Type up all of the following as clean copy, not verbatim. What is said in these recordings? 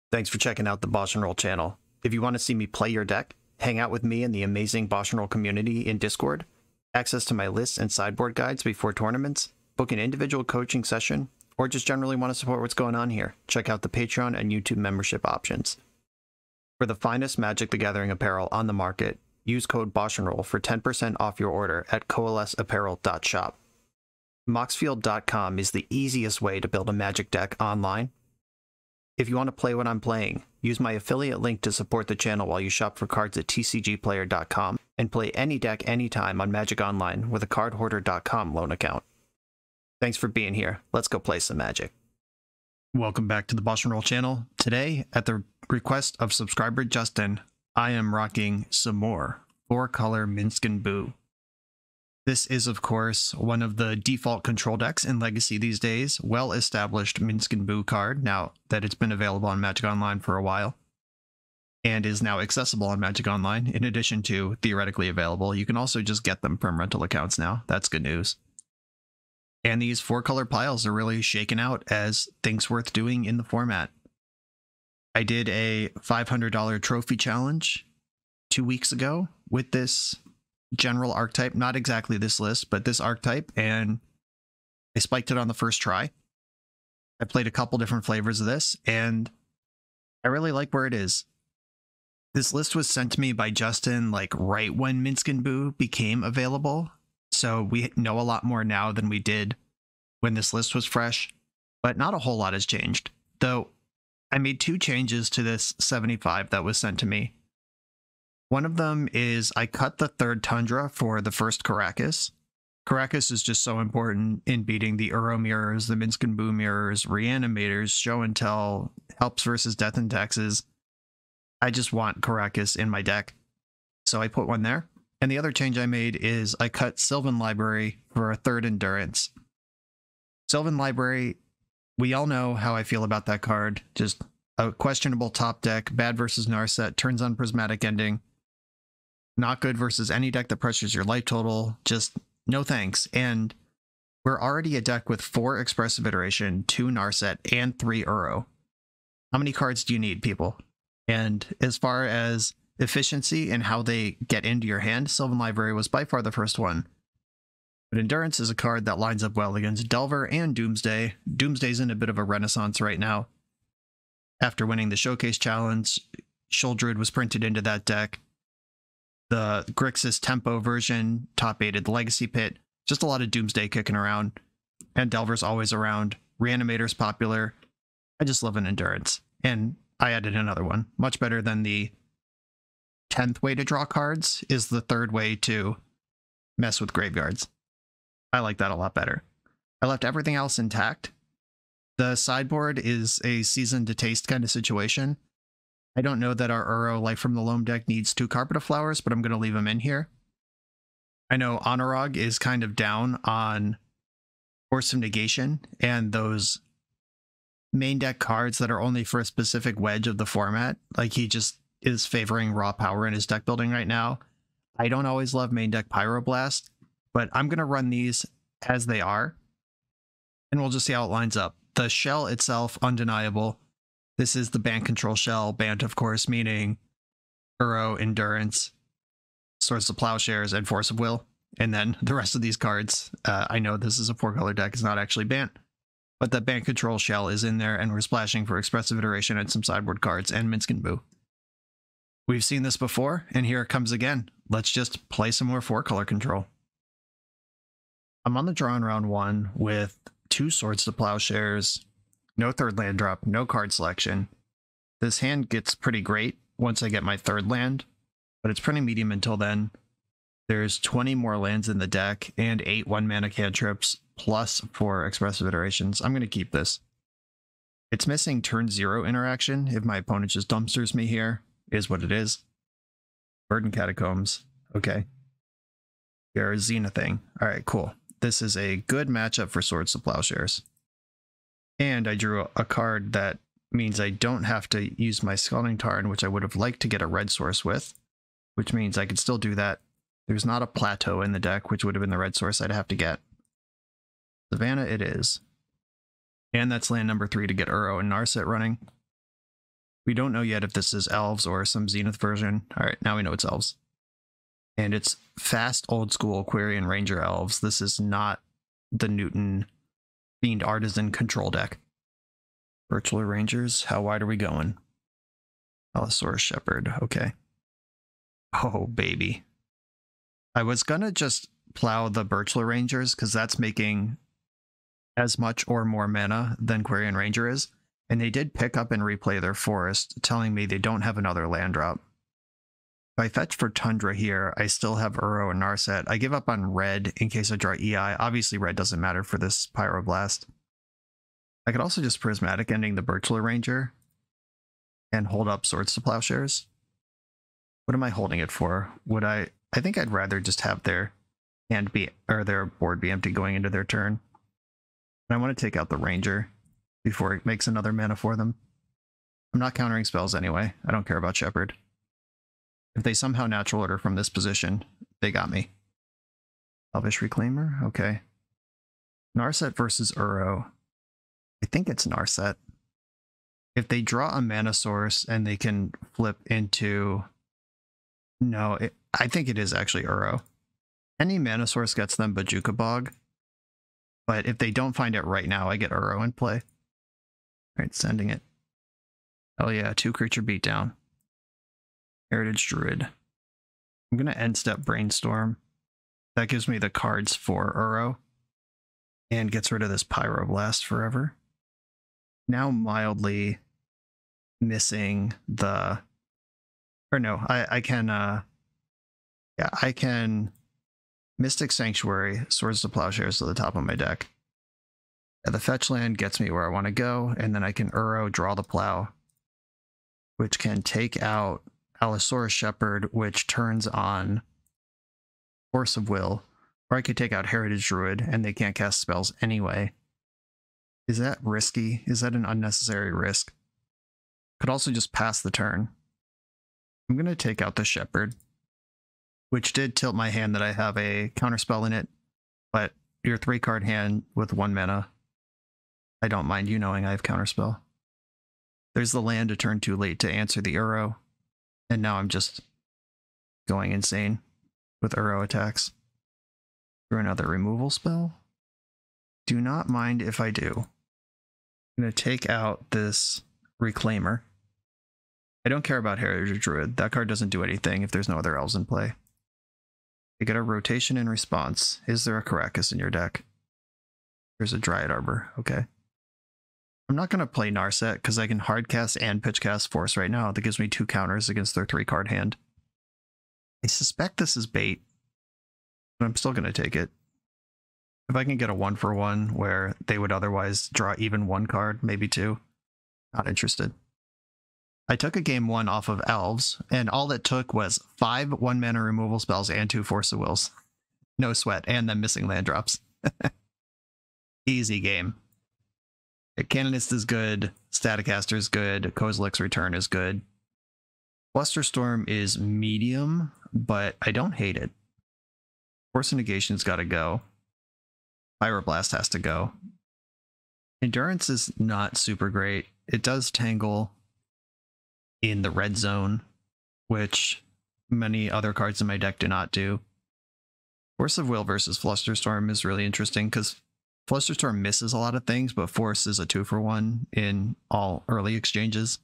Thanks for checking out the BoshNRoll channel. If you want to see me play your deck, hang out with me in the amazing BoshNRoll community in Discord, access to my lists and sideboard guides before tournaments, book an individual coaching session, or just generally want to support what's going on here, check out the Patreon and YouTube membership options. For the finest Magic the Gathering apparel on the market, use code BoshNRoll for 10% off your order at coalesceapparel.shop. Moxfield.com is the easiest way to build a Magic deck online. If you want to play what I'm playing, use my affiliate link to support the channel while you shop for cards at tcgplayer.com and play any deck anytime on Magic Online with a cardhoarder.com loan account. Thanks for being here. Let's go play some Magic. Welcome back to the BoshNRoll channel. Today, at the request of subscriber Justin, I am rocking some more 4-color Minsc Boo. This is, of course, one of the default control decks in Legacy these days. Well-established Minsc Boo card, now that it's been available on Magic Online for a while, and is now accessible on Magic Online, in addition to theoretically available. You can also just get them from rental accounts now. That's good news. And these 4-color piles are really shaken out as things worth doing in the format. I did a $500 trophy challenge 2 weeks ago with this general archetype, not exactly this list, but this archetype, and I spiked it on the first try. I played a couple different flavors of this, and I really like where it is. This list was sent to me by Justin like right when Minsc Boo became available, so we know a lot more now than we did when this list was fresh, but not a whole lot has changed. Though I made 2 changes to this 75 that was sent to me. One of them is I cut the 3rd Tundra for the 1st Karakas. Karakas is just so important in beating the Uro mirrors, the Minsc Boo mirrors, reanimators, show and tell, helps versus death and taxes. I just want Karakas in my deck, so I put one there. And the other change I made is I cut Sylvan Library for a 3rd Endurance. Sylvan Library, we all know how I feel about that card. Just a questionable top deck, bad versus Narset, turns on Prismatic Ending. Not good versus any deck that pressures your life total. Just no thanks. And we're already a deck with 4 Expressive Iteration, 2 Narset, and 3 Uro. How many cards do you need, people? And as far as efficiency and how they get into your hand, Sylvan Library was by far the first one. But Endurance is a card that lines up well against Delver and Doomsday. Doomsday's in a bit of a renaissance right now. After winning the Showcase Challenge, Shuldred was printed into that deck. The Grixis Tempo version top-8 the Legacy Pit. Just a lot of Doomsday kicking around. And Delver's always around. Reanimator's popular. I just love an Endurance. And I added another one. Much better than the 10th way to draw cards is the 3rd way to mess with graveyards. I like that a lot better. I left everything else intact. The sideboard is a season to taste kind of situation. I don't know that our Uro Life from the Loam deck needs 2 Carpet of Flowers, but I'm going to leave them in here. I know Honorog is kind of down on Force of Negation and those main deck cards that are only for a specific wedge of the format. Like, he just is favoring raw power in his deck building right now. I don't always love main deck Pyroblast, but I'm going to run these as they are, and we'll just see how it lines up. The shell itself, undeniable. This is the Bant Control shell. Bant, of course, meaning Uro, Endurance, Swords of Plowshares, and Force of Will. And then the rest of these cards, I know this is a 4-color deck, it's not actually Bant, but the Bant Control shell is in there, and we're splashing for Expressive Iteration and some sideboard cards and Minsc Boo. We've seen this before, and here it comes again. Let's just play some more 4-color control. I'm on the draw in round 1 with 2 Swords to Plowshares, no 3rd land drop, no card selection. This hand gets pretty great once I get my 3rd land, but it's pretty medium until then. There's 20 more lands in the deck and 8 1-mana cantrips plus 4 Expressive Iterations. I'm going to keep this. It's missing turn 0 interaction if my opponent just dumpsters me here, is what it is. Burden Catacombs. Okay. You're a Xena thing. Alright, cool. This is a good matchup for Swords to Plowshares. And I drew a card that means I don't have to use my Scalding Tarn, which I would have liked to get a red source with, which means I could still do that. There's not a Plateau in the deck, which would have been the red source I'd have to get. Savannah it is. And that's land number 3 to get Uro and Narset running. We don't know yet if this is elves or some Zenith version. All right, now we know it's elves. And it's fast, old school Aquarian Ranger elves. This is not the Newton Fiend Artisan control deck. Virtual Rangers, how wide are we going? Allosaurus Shepherd, okay. Oh, baby. I was gonna just plow the Birchler Rangers because that's making as much or more mana than Aquarian Ranger is. And they did pick up and replay their forest, telling me they don't have another land drop. If I fetch for Tundra here, I still have Uro and Narset. I give up on red in case I draw EI. Obviously red doesn't matter for this Pyroblast. I could also just Prismatic Ending the Birchler Ranger and hold up Swords to Plowshares. What am I holding it for? Would I think I'd rather just have their hand be, or their board be empty going into their turn. And I want to take out the Ranger before it makes another mana for them. I'm not countering spells anyway. I don't care about Shepherd. If they somehow natural order from this position, they got me. Elvish Reclaimer? Okay. Narset versus Uro. I think it's Narset. If they draw a mana source and they can flip into... No, I think it is actually Uro. Any mana source gets them Bajuka Bog. But if they don't find it right now, I get Uro in play. Alright, sending it. Oh yeah, 2 creature beatdown. Heritage Druid. I'm gonna end step Brainstorm. That gives me the cards for Uro. And gets rid of this Pyroblast forever. Now mildly missing the... Or no, I can... Yeah, I can... Mystic Sanctuary, Swords to Plowshares to the top of my deck. Yeah, the fetch land gets me where I want to go, and then I can Uro, draw the plow, which can take out Allosaurus Shepherd, which turns on Force of Will, or I could take out Heritage Druid, and they can't cast spells anyway. Is that risky? Is that an unnecessary risk? Could also just pass the turn. I'm going to take out the Shepherd, which did tilt my hand that I have a counterspell in it, but your 3-card hand with 1 mana, I don't mind you knowing I have counterspell. There's the land a turn too late to answer the Uro, and now I'm just going insane with Uro attacks. Through another removal spell? Do not mind if I do. I'm going to take out this Reclaimer. I don't care about Heritage Druid. That card doesn't do anything if there's no other elves in play. You get a rotation in response. Is there a Caracas in your deck? There's a Dryad Arbor. Okay. I'm not going to play Narset because I can hardcast and pitchcast Force right now. That gives me 2 counters against their 3-card hand. I suspect this is bait, but I'm still going to take it. If I can get a 1-for-1 where they would otherwise draw even 1 card, maybe 2, not interested. I took a game 1 off of elves, and all it took was 5 1-mana removal spells and 2 Force of Wills. No sweat, and then missing land drops. Easy game. Canonist is good, Staticaster is good, Kozilek's Return is good. Flusterstorm is medium, but I don't hate it. Force of Negation's gotta go. Pyroblast has to go. Endurance is not super great. It does tangle in the red zone, which many other cards in my deck do not do. Force of Will versus Flusterstorm is really interesting because Flusterstorm misses a lot of things, but Force is a 2-for-1 in all early exchanges.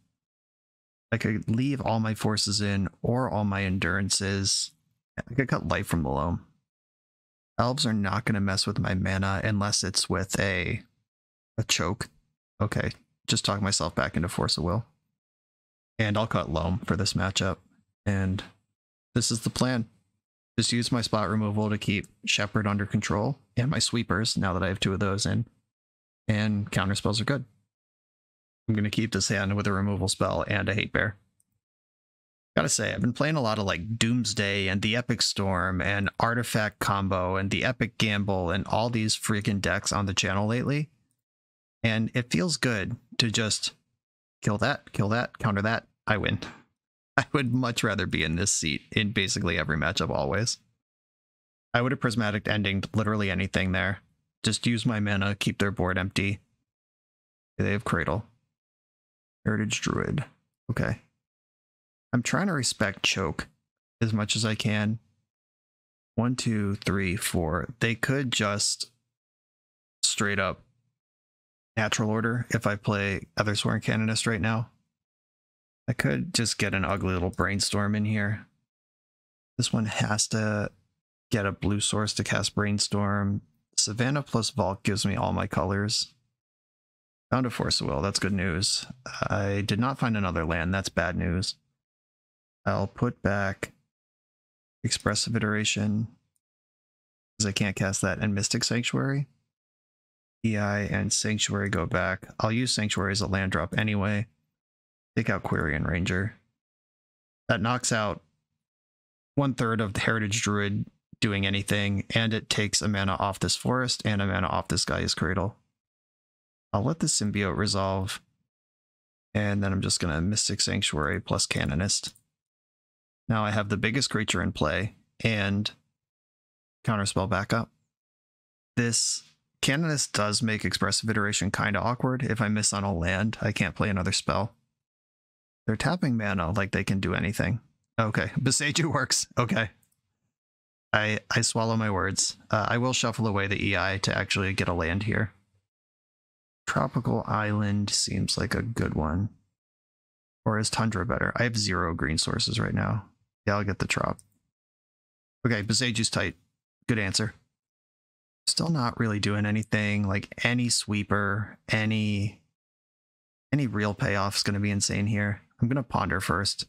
I could leave all my forces in or all my endurances. I could cut life from the loam. Elves are not going to mess with my mana unless it's with a choke. Okay, just talk myself back into Force of Will. And I'll cut loam for this matchup. And this is the plan. Just use my spot removal to keep Shepherd under control and my sweepers now that I have 2 of those in. And counter spells are good. I'm going to keep this hand with a removal spell and a Hate Bear. Gotta say, I've been playing a lot of like Doomsday and the Epic Storm and Artifact Combo and the Epic Gamble and all these freaking decks on the channel lately. And it feels good to just kill that, counter that, I win. I would much rather be in this seat in basically every matchup always. I would have Prismatic Ending literally anything there. Just use my mana, keep their board empty. They have Cradle. Heritage Druid. Okay. I'm trying to respect choke as much as I can. 1, 2, 3, 4. They could just straight up natural order if I play Ethersworn Canonist right now. I could just get an ugly little brainstorm in here. This one has to get a blue source to cast brainstorm. Savannah plus Vault gives me all my colors. Found a Force of Will, that's good news. I did not find another land, that's bad news. I'll put back Expressive Iteration, because I can't cast that, and Mystic Sanctuary. EI and Sanctuary go back. I'll use Sanctuary as a land drop anyway. Take out Quirion Ranger. That knocks out 1/3 of the Heritage Druid doing anything, and it takes a mana off this forest and a mana off this Gaia's Cradle. I'll let the Symbiote resolve, and then I'm just going to Mystic Sanctuary plus Canonist. Now I have the biggest creature in play, and Counterspell backup. This Canonist does make Expressive Iteration kind of awkward. If I miss on a land, I can't play another spell. They're tapping mana like they can do anything. Okay, Beseiju works. Okay. I swallow my words. I will shuffle away the EI to actually get a land here. Tropical Island seems like a good one. Or is Tundra better? I have 0 green sources right now. Yeah, I'll get the Trop. Okay, Beseiju's tight. Good answer. Still not really doing anything. Like any sweeper, any real payoff is going to be insane here. I'm going to ponder first.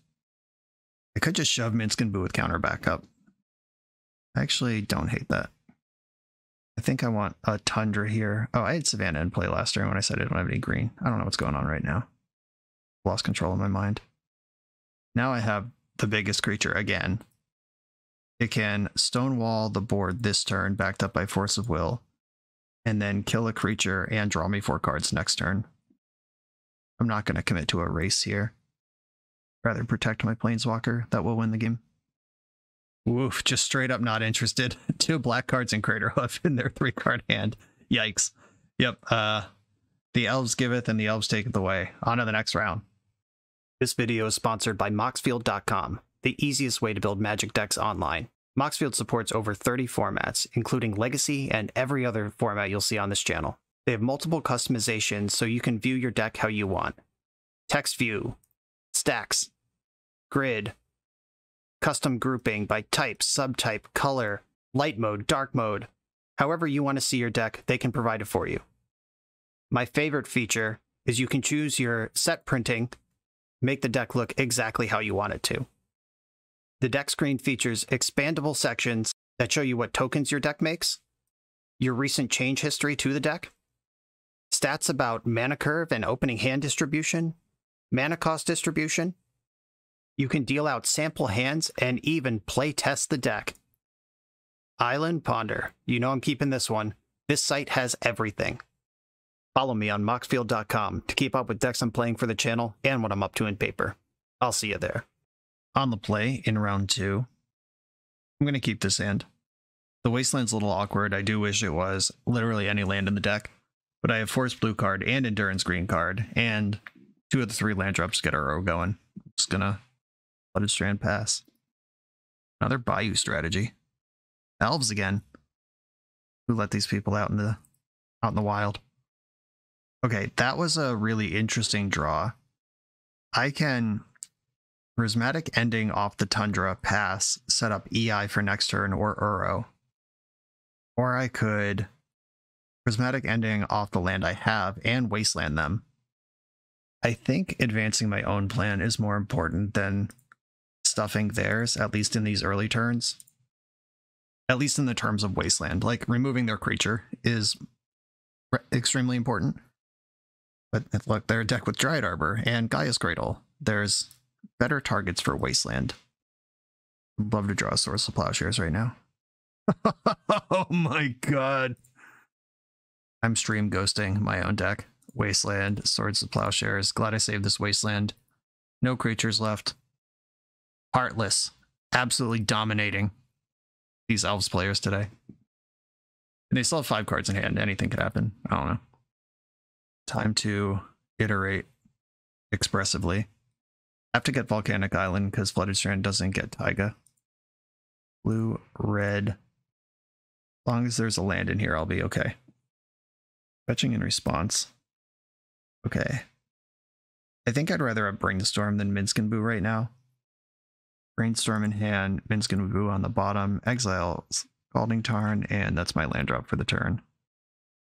I could just shove Minsc Boo with counter backup. I actually don't hate that. I think I want a Tundra here. Oh, I had Savannah in play last turn when I said I don't have any green. I don't know what's going on right now. Lost control of my mind. Now I have the biggest creature again. It can stonewall the board this turn, backed up by Force of Will, and then kill a creature and draw me 4 cards next turn. I'm not going to commit to a race here. Rather protect my Planeswalker. That will win the game. Woof, just straight up not interested. 2 black cards and Craterhoof in their 3-card hand. Yikes. Yep, the Elves giveth and the Elves taketh away. On to the next round. This video is sponsored by Moxfield.com, the easiest way to build Magic decks online. Moxfield supports over 30 formats, including Legacy and every other format you'll see on this channel. They have multiple customizations so you can view your deck how you want. Text view, stacks, grid, custom grouping by type, subtype, color, light mode, dark mode. However you want to see your deck, they can provide it for you. My favorite feature is you can choose your set printing, make the deck look exactly how you want it to. The deck screen features expandable sections that show you what tokens your deck makes, your recent change history to the deck, stats about mana curve and opening hand distribution, mana cost distribution. You can deal out sample hands and even play test the deck. Island Ponder. You know I'm keeping this one. This site has everything. Follow me on Moxfield.com to keep up with decks I'm playing for the channel and what I'm up to in paper. I'll see you there. On the play in round 2, I'm going to keep this hand. The Wasteland's a little awkward. I do wish it was literally any land in the deck, but I have Force blue card and Endurance green card, and 2 of the 3 land drops get Uro going. I'm just going to let it strand pass. Another Bayou strategy. Elves again. Who let these people out in the wild? Okay, that was a really interesting draw. I can Prismatic Ending off the Tundra, pass, set up EI for next turn or Uro. Or I could Prismatic Ending off the land I have and Wasteland them. I think advancing my own plan is more important than stuffing theirs, at least in these early turns. At least in the terms of Wasteland. Like, removing their creature is extremely important. But look, they're a deck with Dryad Arbor and Gaia's Cradle. There's better targets for Wasteland. I'd love to draw Swords to Plowshares right now. Oh my god. I'm stream ghosting my own deck. Wasteland, Swords to Plowshares. Glad I saved this Wasteland. No creatures left. Heartless. Absolutely dominating these Elves players today. And they still have 5 cards in hand. Anything could happen. I don't know. Time to iterate expressively. I have to get Volcanic Island because Flooded Strand doesn't get Taiga. Blue, red. As long as there's a land in here, I'll be okay. Fetching in response. Okay. I think I'd rather have Brainstorm than Minsc Boo right now. Brainstorm in hand, Minsc Boo on the bottom, exile Scalding Tarn, and that's my land drop for the turn.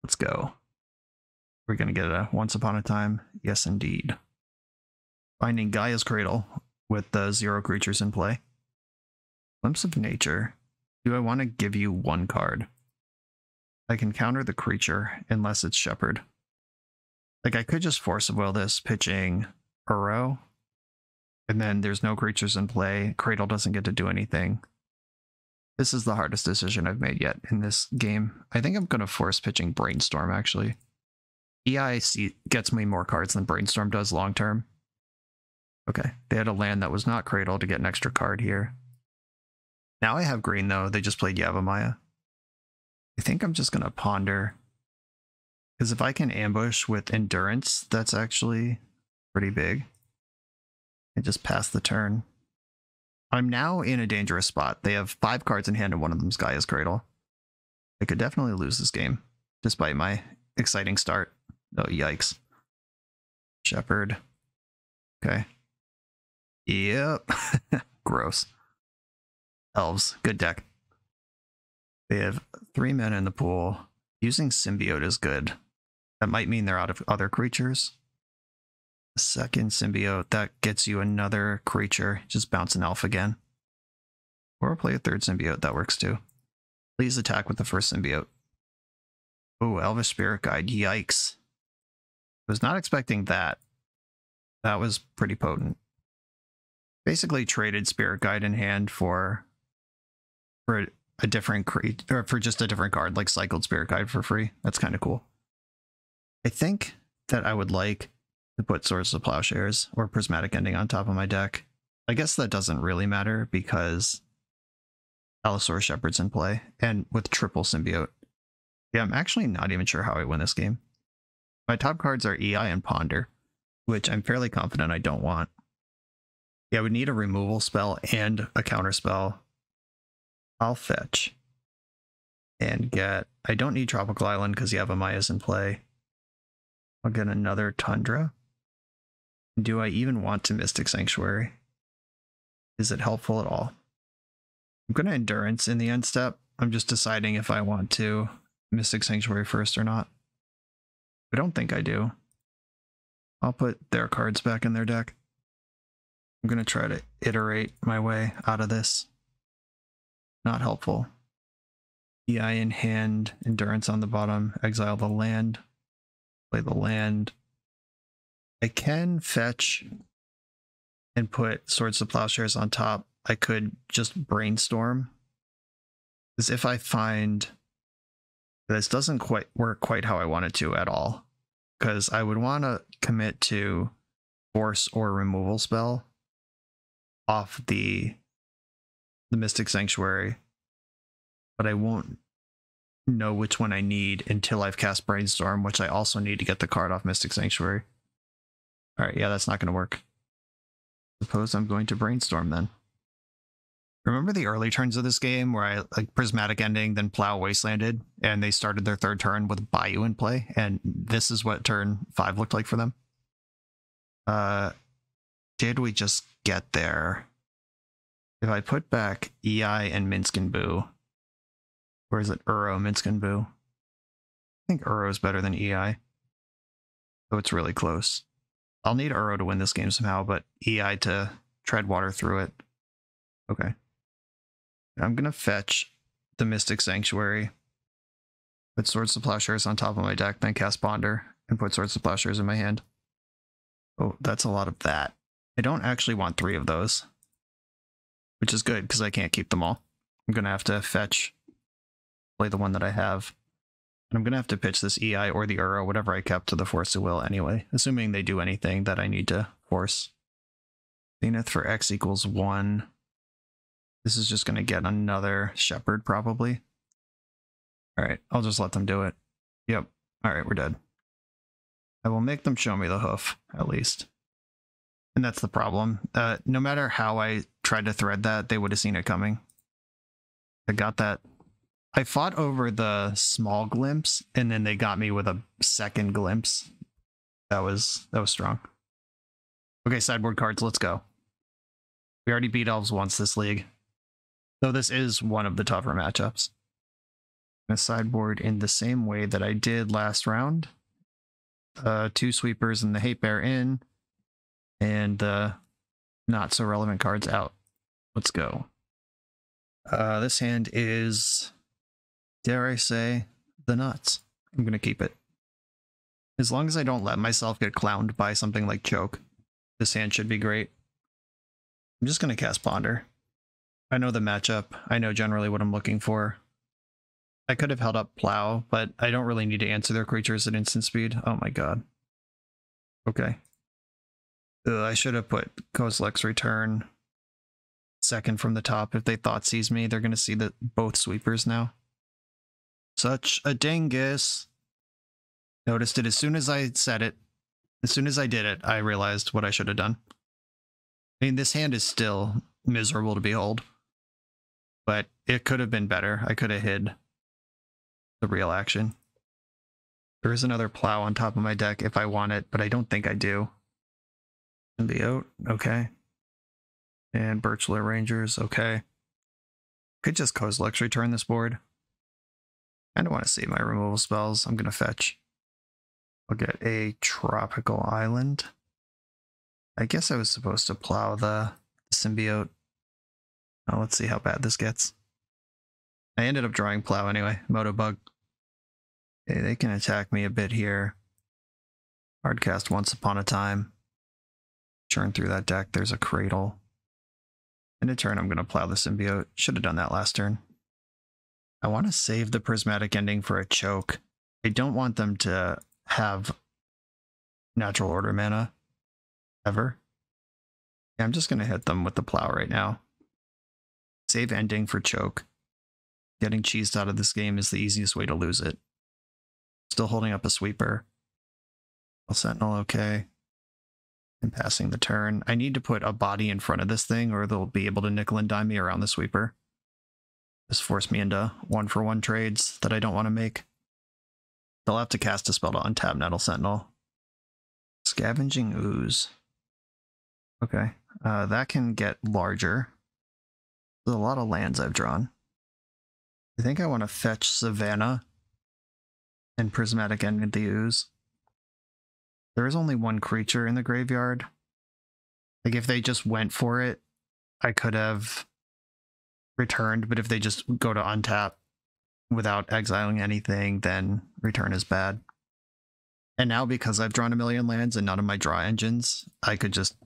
Let's go. We're going to get a Once Upon a Time. Yes, indeed. Finding Gaia's Cradle with the 0 creatures in play. Glimpse of Nature. Do I want to give you 1 card? I can counter the creature unless it's Shepherd. Like, I could just Force of Will this, pitching Uro, and then there's no creatures in play. Cradle doesn't get to do anything. This is the hardest decision I've made yet in this game. I think I'm going to force pitching Brainstorm, actually. EIC gets me more cards than Brainstorm does long term. Okay, they had a land that was not Cradle to get an extra card here. Now I have green, though. They just played Yavimaya. I think I'm just going to Ponder. Because if I can ambush with Endurance, that's actually pretty big. I just pass the turn. I'm now in a dangerous spot. They have 5 cards in hand and one of them's Gaia's Cradle. I could definitely lose this game, despite my exciting start. Oh, yikes. Shepherd. Okay. Yep. Gross. Elves. Good deck. They have 3 men in the pool. Using Symbiote is good. That might mean they're out of other creatures. Second Symbiote, that gets you another creature. Just bounce an elf again. Or play a 3rd Symbiote, that works too. Please attack with the 1st Symbiote. Oh, Elvish Spirit Guide, yikes. I was not expecting that. That was pretty potent. Basically traded Spirit Guide in hand for a different or for just a different card, like cycled Spirit Guide for free. That's kind of cool. I think that I would like to put Swords of Plowshares or Prismatic Ending on top of my deck. I guess that doesn't really matter because Allosaurus Shepherd's in play, and with triple Symbiote. Yeah, I'm actually not even sure how I win this game. My top cards are EI and Ponder, which I'm fairly confident I don't want. Yeah, I would need a removal spell and a counter spell. I'll fetch and get... I don't need Tropical Island because Yavimiya's in play. I'll get another Tundra. Do I even want to Mystic Sanctuary? Is it helpful at all? I'm going to Endurance in the end step. I'm just deciding if I want to Mystic Sanctuary first or not. I don't think I do. I'll put their cards back in their deck. I'm going to try to iterate my way out of this. Not helpful. EI in hand, Endurance on the bottom, exile the land, play the land. I can fetch and put Swords of Plowshares on top. I could just Brainstorm. Because if I find this doesn't quite work quite how I want it to at all, because I would want to commit to Force or Removal spell off the Mystic Sanctuary, but I won't know which one I need until I've cast Brainstorm, which I also need to get the card off Mystic Sanctuary. Alright, yeah, that's not going to work. Suppose I'm going to Brainstorm then. Remember the early turns of this game where I like Prismatic Ending, then Plow Wastelanded, and they started their 3rd turn with Bayou in play, and this is what turn 5 looked like for them? Did we just get there? If I put back EI and Minsc Boo, or is it Uro, Minsc Boo? I think Uro is better than EI. So it's really close. I'll need Uro to win this game somehow, but EI to tread water through it. Okay. I'm going to fetch the Mystic Sanctuary, put Swords of Plowshares on top of my deck, then cast Ponder, and put Swords of Plowshares in my hand. Oh, that's a lot of that. I don't actually want 3 of those, which is good because I can't keep them all. I'm going to have to fetch, play the one that I have, and I'm going to have to pitch this EI or the Uro, whatever I kept, to the Force of Will anyway, assuming they do anything that I need to force. Zenith for X equals 1. This is just going to get another Shepherd, probably. Alright, I'll just let them do it. Yep. Alright, we're dead. I will make them show me the hoof, at least. And that's the problem. No matter how I tried to thread that, they would have seen it coming. I got that. I fought over the small glimpse, and then they got me with a second glimpse. That was strong. Okay, sideboard cards, let's go. We already beat elves once this league. Though this is one of the tougher matchups. I'm gonna sideboard in the same way that I did last round. 2 sweepers and the hate bear in, and the not so relevant cards out. Let's go. This hand is, dare I say, the nuts. I'm gonna keep it. As long as I don't let myself get clowned by something like choke, this hand should be great. I'm just gonna cast Ponder. I know the matchup. I know generally what I'm looking for. I could have held up Plow, but I don't really need to answer their creatures at instant speed. Oh my god. Okay. I should have put Kozilek's Return second from the top. If they thought sees me, they're going to see that both sweepers now. Such a dingus. Noticed it as soon as I said it. As soon as I did it, I realized what I should have done. I mean, this hand is still miserable to behold. But it could have been better. I could have hid the real action. There is another Plow on top of my deck if I want it, but I don't think I do. Symbiote, okay. And Birchler Rangers, okay. Could just Kozilek's Return this board. I don't want to save my removal spells. I'm going to fetch. I'll get a Tropical Island. I guess I was supposed to Plow the Symbiote. Oh, let's see how bad this gets. I ended up drawing Plow anyway. Motobug. Okay, they can attack me a bit here. Hardcast Once Upon a Time. Churn through that deck. There's a Cradle. In a turn, I'm going to Plow the Symbiote. Should have done that last turn. I want to save the Prismatic Ending for a choke. I don't want them to have Natural Order mana. Ever. Yeah, I'm just going to hit them with the Plow right now. Save Ending for choke. Getting cheesed out of this game is the easiest way to lose it. Still holding up a sweeper. Sentinel, okay. And passing the turn. I need to put a body in front of this thing or they'll be able to nickel and dime me around the sweeper. Just force me into 1-for-1 trades that I don't want to make. They'll have to cast a spell to untap Nettle Sentinel. Scavenging Ooze. Okay. That can get larger. There's a lot of lands I've drawn. I think I want to fetch Savannah and Prismatic End the Ooze. There is only one creature in the graveyard. Like, if they just went for it, I could have returned, but if they just go to untap without exiling anything, then return is bad. And now, because I've drawn a million lands and none of my draw engines, I could just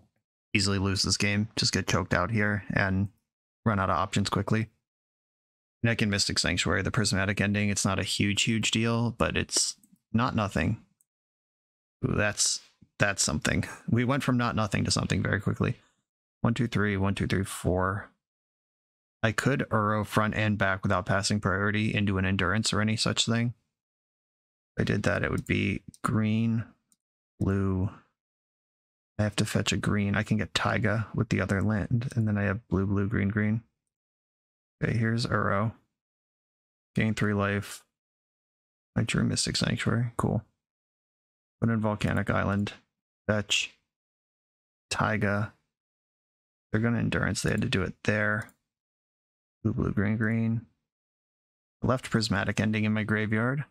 easily lose this game, just get choked out here, and run out of options quickly. And I can Mystic Sanctuary, the Prismatic Ending. It's not a huge deal, but it's not nothing. Ooh, that's something. We went from not nothing to something very quickly. 1, 2, 3, 1, 2, 3, 4. I could Uro front and back without passing priority into an Endurance or any such thing. If I did that, it would be green, blue. I have to fetch a green. I can get Taiga with the other land, and then I have blue, blue, green, green. Okay, here's Uro. Gain 3 life. I drew Mystic Sanctuary. Cool. Put in Volcanic Island. Fetch. Taiga. They're going to Endurance. They had to do it there. Blue, blue, green, green. Left Prismatic Ending in my graveyard.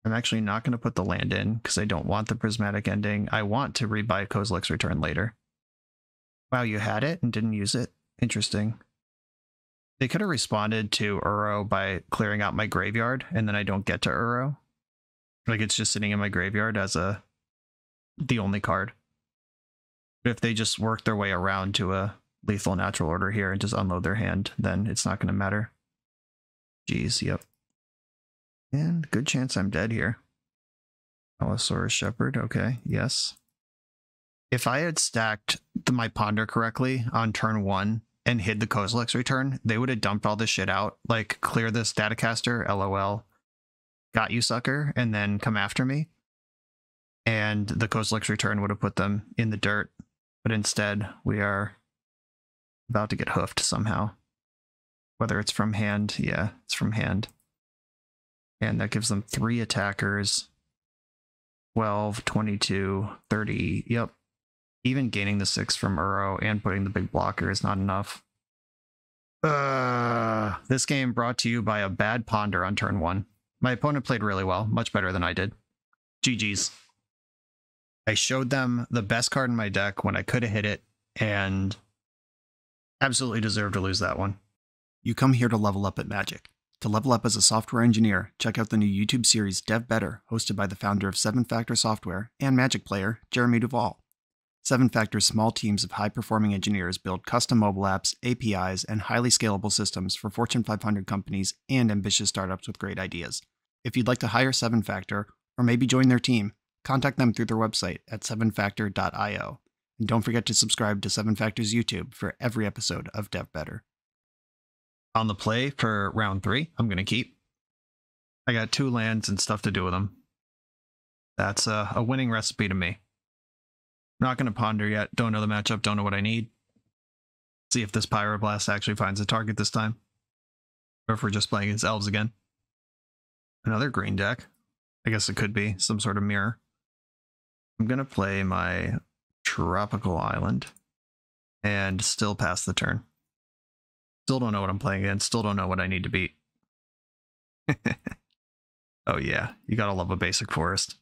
I'm actually not going to put the land in because I don't want the Prismatic Ending. I want to rebuy Kozilek's Return later. Wow, you had it and didn't use it? Interesting. They could have responded to Uro by clearing out my graveyard, and then I don't get to Uro. Like, it's just sitting in my graveyard as the only card. But if they just work their way around to a lethal natural order here and just unload their hand, then it's not going to matter. Jeez, yep. And good chance I'm dead here. Allosaurus Shepherd, okay, yes. If I had stacked my Ponder correctly on turn 1 and hid the Kozilek's Return, they would have dumped all this shit out. Like, clear this Datacaster, LOL. Got you, sucker, and then come after me. And the Kozilek's Return would have put them in the dirt. but instead we are about to get hoofed somehow. Whether it's from hand, yeah, it's from hand. And that gives them 3 attackers, 12, 22, 30, yep. Even gaining the 6 from Uro and putting the big blocker is not enough. This game brought to you by a bad ponder on turn 1. My opponent played really well, much better than I did. GG's. I showed them the best card in my deck when I could have hit it, and absolutely deserved to lose that one. You come here to level up at Magic. To level up as a software engineer, check out the new YouTube series Dev Better, hosted by the founder of 7 Factor Software and Magic player, Jeremy Duvall. 7 Factor's small teams of high-performing engineers build custom mobile apps, APIs, and highly scalable systems for Fortune 500 companies and ambitious startups with great ideas. If you'd like to hire 7 Factor, or maybe join their team, contact them through their website at 7factor.io. And don't forget to subscribe to 7 Factor's YouTube for every episode of Dev Better. On the play for round 3, I'm going to keep. I got 2 lands and stuff to do with them. That's a winning recipe to me. Not going to ponder yet. Don't know the matchup. Don't know what I need. See if this Pyroblast actually finds a target this time. Or if we're just playing against elves again. Another green deck. I guess it could be some sort of mirror. I'm going to play my Tropical Island. And still pass the turn. Still don't know what I'm playing against. Still don't know what I need to beat. Oh yeah, you gotta love a basic forest.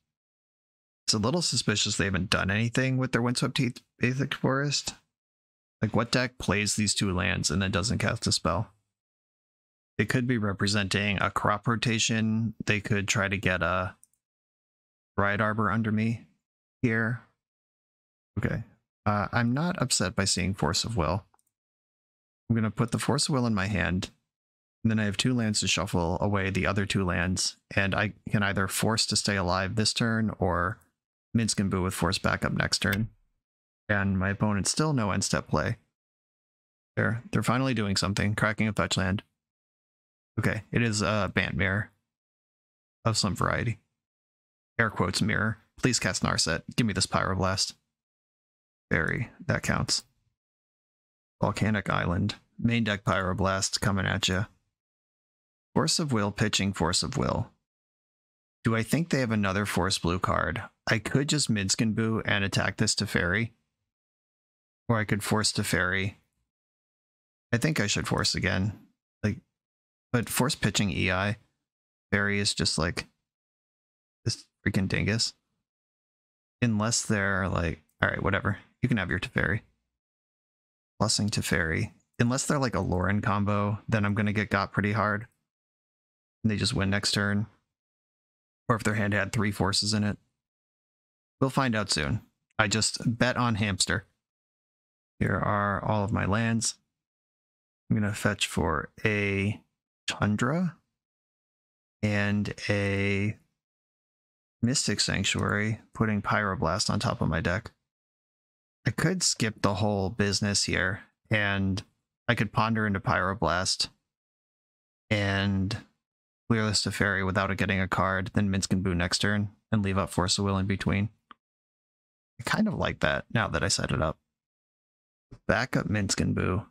It's a little suspicious they haven't done anything with their Windswept Heath basic forest. Like, what deck plays these 2 lands and then doesn't cast a spell? They could be representing a crop rotation. They could try to get a Riot Arbor under me here. Okay. I'm not upset by seeing Force of Will. I'm going to put the Force of Will in my hand, and then I have 2 lands to shuffle away the other 2 lands, and I can either force to stay alive this turn, or Minsc Boo with force backup next turn. And my opponent's still no end-step play. They're finally doing something, cracking a fetch land. Okay, it is a Bant Mirror of some variety. Air quotes mirror. Please cast Narset. Give me this Pyroblast. Fairy, that counts. Volcanic Island. Main deck Pyroblast coming at you. Force of Will pitching Force of Will. Do I think they have another Force Blue card? I could just Minsc Boo and attack this to Fairy. Or I could force to Fairy. I think I should force again. But force pitching EI. Fairy is just like this freaking dingus. Unless they're like, alright, whatever. You can have your Teferi. Blessing Teferi. Unless they're like a Lauren combo, then I'm going to get got pretty hard. And they just win next turn. Or if their hand had 3 forces in it. We'll find out soon. I just bet on hamster. Here are all of my lands. I'm going to fetch for a Tundra and a Mystic Sanctuary, putting Pyroblast on top of my deck. I could skip the whole business here, and I could ponder into Pyroblast and clear this to Fairy without it getting a card, then Minsc Boo next turn, and leave up Force of Will in between. I kind of like that now that I set it up. Backup Minsc Boo.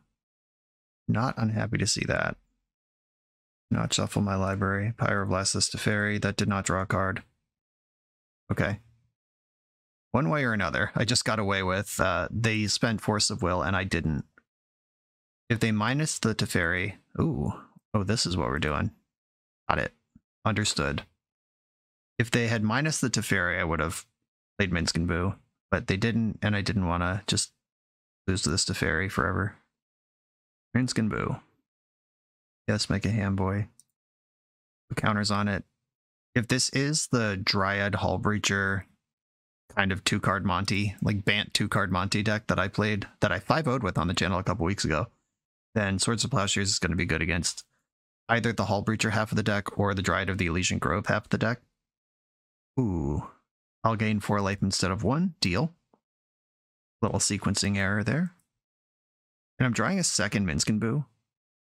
Not unhappy to see that. Not shuffle my library. Pyroblast this to Fairy. That did not draw a card. Okay. One way or another, I just got away with, they spent Force of Will and I didn't. If they minus the Teferi, oh, this is what we're doing. Got it. Understood. If they had minus the Teferi, I would have played Minsc Boo, but they didn't, and I didn't want to just lose to this Teferi forever. Minsc Boo. Yes, make a hand boy. Put counters on it. If this is the Dryad Hull Breacher kind of 2-card Monty, like Bant 2-card Monty deck that I played, that I 5-0'd with on the channel a couple weeks ago, then Swords of Plowshares is going to be good against either the Hull Breacher half of the deck or the Dryad of the Elysian Grove half of the deck. Ooh. I'll gain 4 life instead of 1. Deal. Little sequencing error there. And I'm drawing a second Minsc Boo,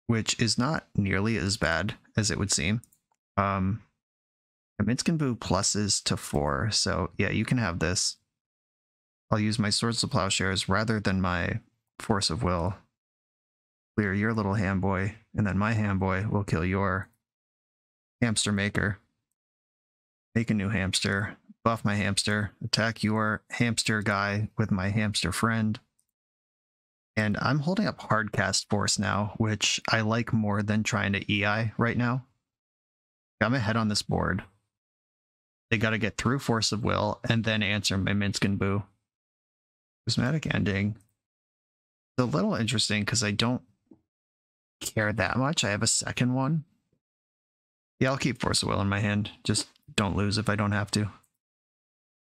which is not nearly as bad as it would seem. Minsc Boo pluses to 4, so yeah, you can have this. I'll use my Swords to Plowshares rather than my Force of Will. Clear your little hand boy, and then my hand boy will kill your hamster maker. Make a new hamster. Buff my hamster. Attack your hamster guy with my hamster friend. And I'm holding up Hardcast Force now, which I like more than trying to EI right now. I'm ahead on this board. They got to get through Force of Will and then answer my Minsc Boo. Prismatic Ending. It's a little interesting because I don't care that much. I have a second one. Yeah, I'll keep Force of Will in my hand. Just don't lose if I don't have to.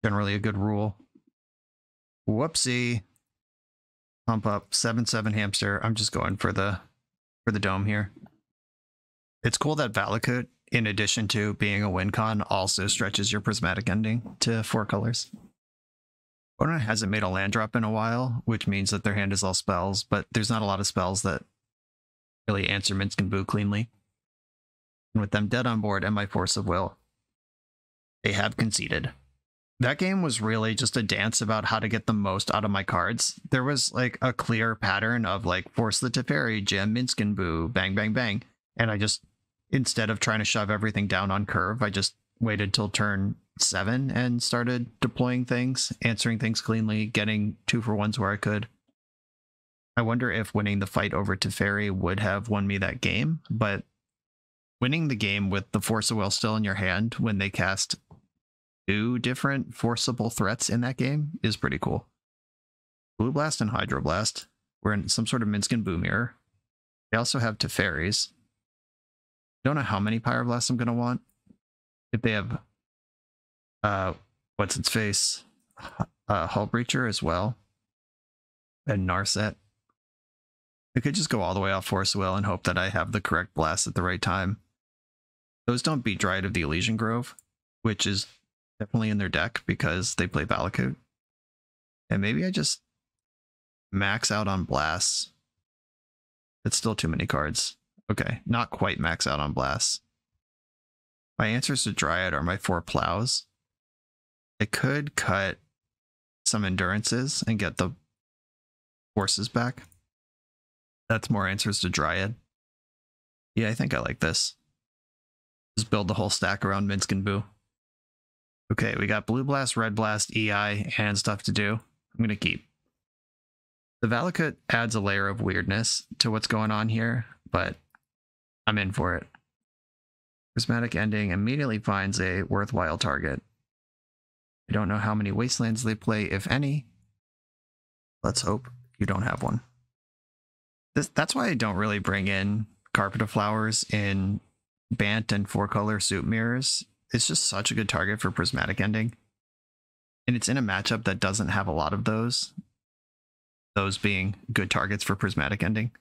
Generally a good rule. Whoopsie. Pump up 7/7 hamster. I'm just going for the dome here. It's cool that Valakut, in addition to being a win con, also stretches your Prismatic Ending to 4 colors. Opponent hasn't made a land drop in a while, which means that their hand is all spells, but there's not a lot of spells that really answer Minsc Boo cleanly. And with them dead on board and my Force of Will, they have conceded. That game was really just a dance about how to get the most out of my cards. There was like a clear pattern of like Force the Teferi, Jam, Minsc Boo, bang, bang, bang. And I just, instead of trying to shove everything down on curve, I just waited till turn 7 and started deploying things, answering things cleanly, getting 2-for-1s where I could. I wonder if winning the fight over Teferi would have won me that game, but winning the game with the Force of Will still in your hand when they cast 2 different forcible threats in that game is pretty cool. Blue Blast and Hydroblast. We're in some sort of Minsc Boo mirror. They also have Teferis. Don't know how many Pyroblasts I'm going to want. If they have, what's its face? Hull Breacher as well. And Narset. I could just go all the way off Force Will and hope that I have the correct blast at the right time. Those don't beat Dryad of the Elysian Grove, which is definitely in their deck because they play Valakut. And maybe I just max out on blasts. It's still too many cards. Okay, not quite max out on blasts. My answers to Dryad are my 4 plows. I could cut some endurances and get the forces back. That's more answers to Dryad. Yeah, I think I like this. Just build the whole stack around Minsc Boo. Okay, we got Blue Blast, Red Blast, EI, and stuff to do. I'm going to keep. The Valakut adds a layer of weirdness to what's going on here, but I'm in for it. Prismatic Ending immediately finds a worthwhile target. I don't know how many Wastelands they play, if any. Let's hope you don't have one. That's why I don't really bring in Carpet of Flowers in Bant and 4-color Soup Mirrors. It's just such a good target for Prismatic Ending. And it's in a matchup that doesn't have a lot of those. Those being good targets for Prismatic Ending.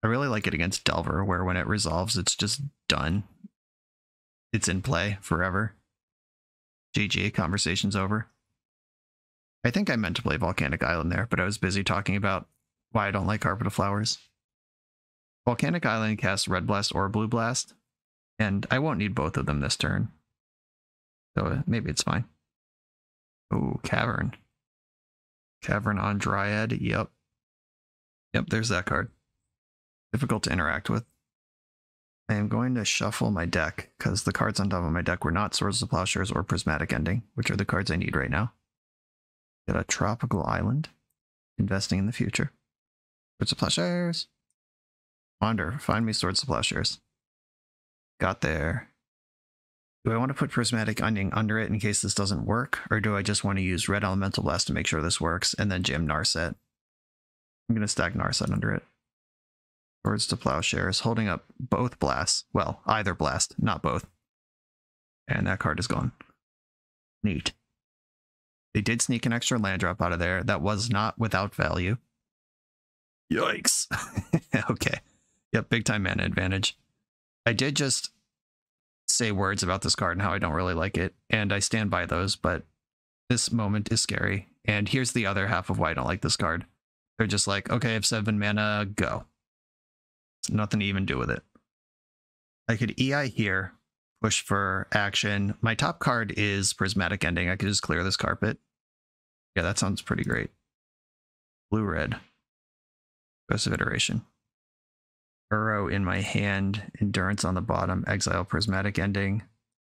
I really like it against Delver, where when it resolves, it's just done. It's in play forever. GG, conversation's over. I think I meant to play Volcanic Island there, but I was busy talking about why I don't like Carpet of Flowers. Volcanic Island casts Red Blast or Blue Blast, and I won't need both of them this turn. So maybe it's fine. Oh, Cavern. Cavern on Dryad, yep. Yep, there's that card. Difficult to interact with. I am going to shuffle my deck, because the cards on top of my deck were not Swords to Plowshares or Prismatic Ending, which are the cards I need right now. Get a Tropical Island. Investing in the future. Swords to Plowshares. Wander, find me Swords to Plowshares. Got there. Do I want to put Prismatic Ending under it in case this doesn't work, or do I just want to use Red Elemental Blast to make sure this works, and then jam Narset? I'm going to stack Narset under it. Swords to Plowshares, holding up both blasts. Well, either blast, not both. And that card is gone. Neat. They did sneak an extra land drop out of there. That was not without value. Yikes. Okay. Yep, big time mana advantage. I did just say words about this card and how I don't really like it, and I stand by those, but this moment is scary. And here's the other half of why I don't like this card. They're just like, okay, I have 7 mana, go. It's nothing to even do with it. I could EI here, push for action. My top card is Prismatic Ending. I could just clear this carpet. Yeah, that sounds pretty great. Blue-red. Aggressive iteration. Uro in my hand, Endurance on the bottom, exile Prismatic Ending,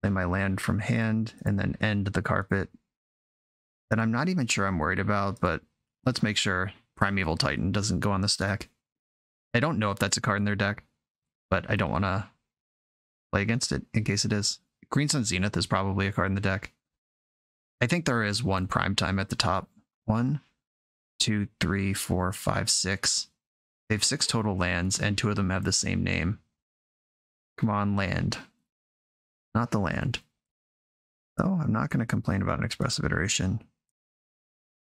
play my land from hand, and then end the carpet. That I'm not even sure I'm worried about, but let's make sure Primeval Titan doesn't go on the stack. I don't know if that's a card in their deck, but I don't want to play against it in case it is. Green Sun Zenith is probably a card in the deck. I think there is one prime time at the top. 1, 2, 3, 4, 5, 6. They have 6 total lands, and 2 of them have the same name. Come on, land. Not the land. Oh, I'm not going to complain about an expressive iteration.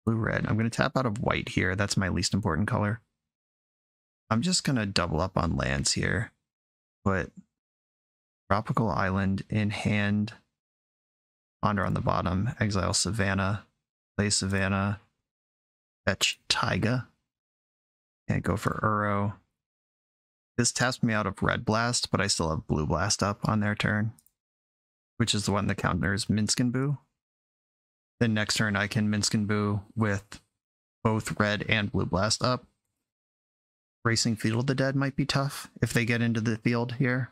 Blue-red. I'm going to tap out of white here. That's my least important color. I'm just going to double up on lands here. Put Tropical Island in hand. Ponder on the bottom. Exile Savannah. Play Savannah. Fetch Taiga. Can't go for Uro. This taps me out of Red Blast, but I still have Blue Blast up on their turn, which is the one that counters Minsc Boo. Then next turn I can Minsc Boo with both Red and Blue Blast up. Racing Field of the Dead might be tough if they get into the field here.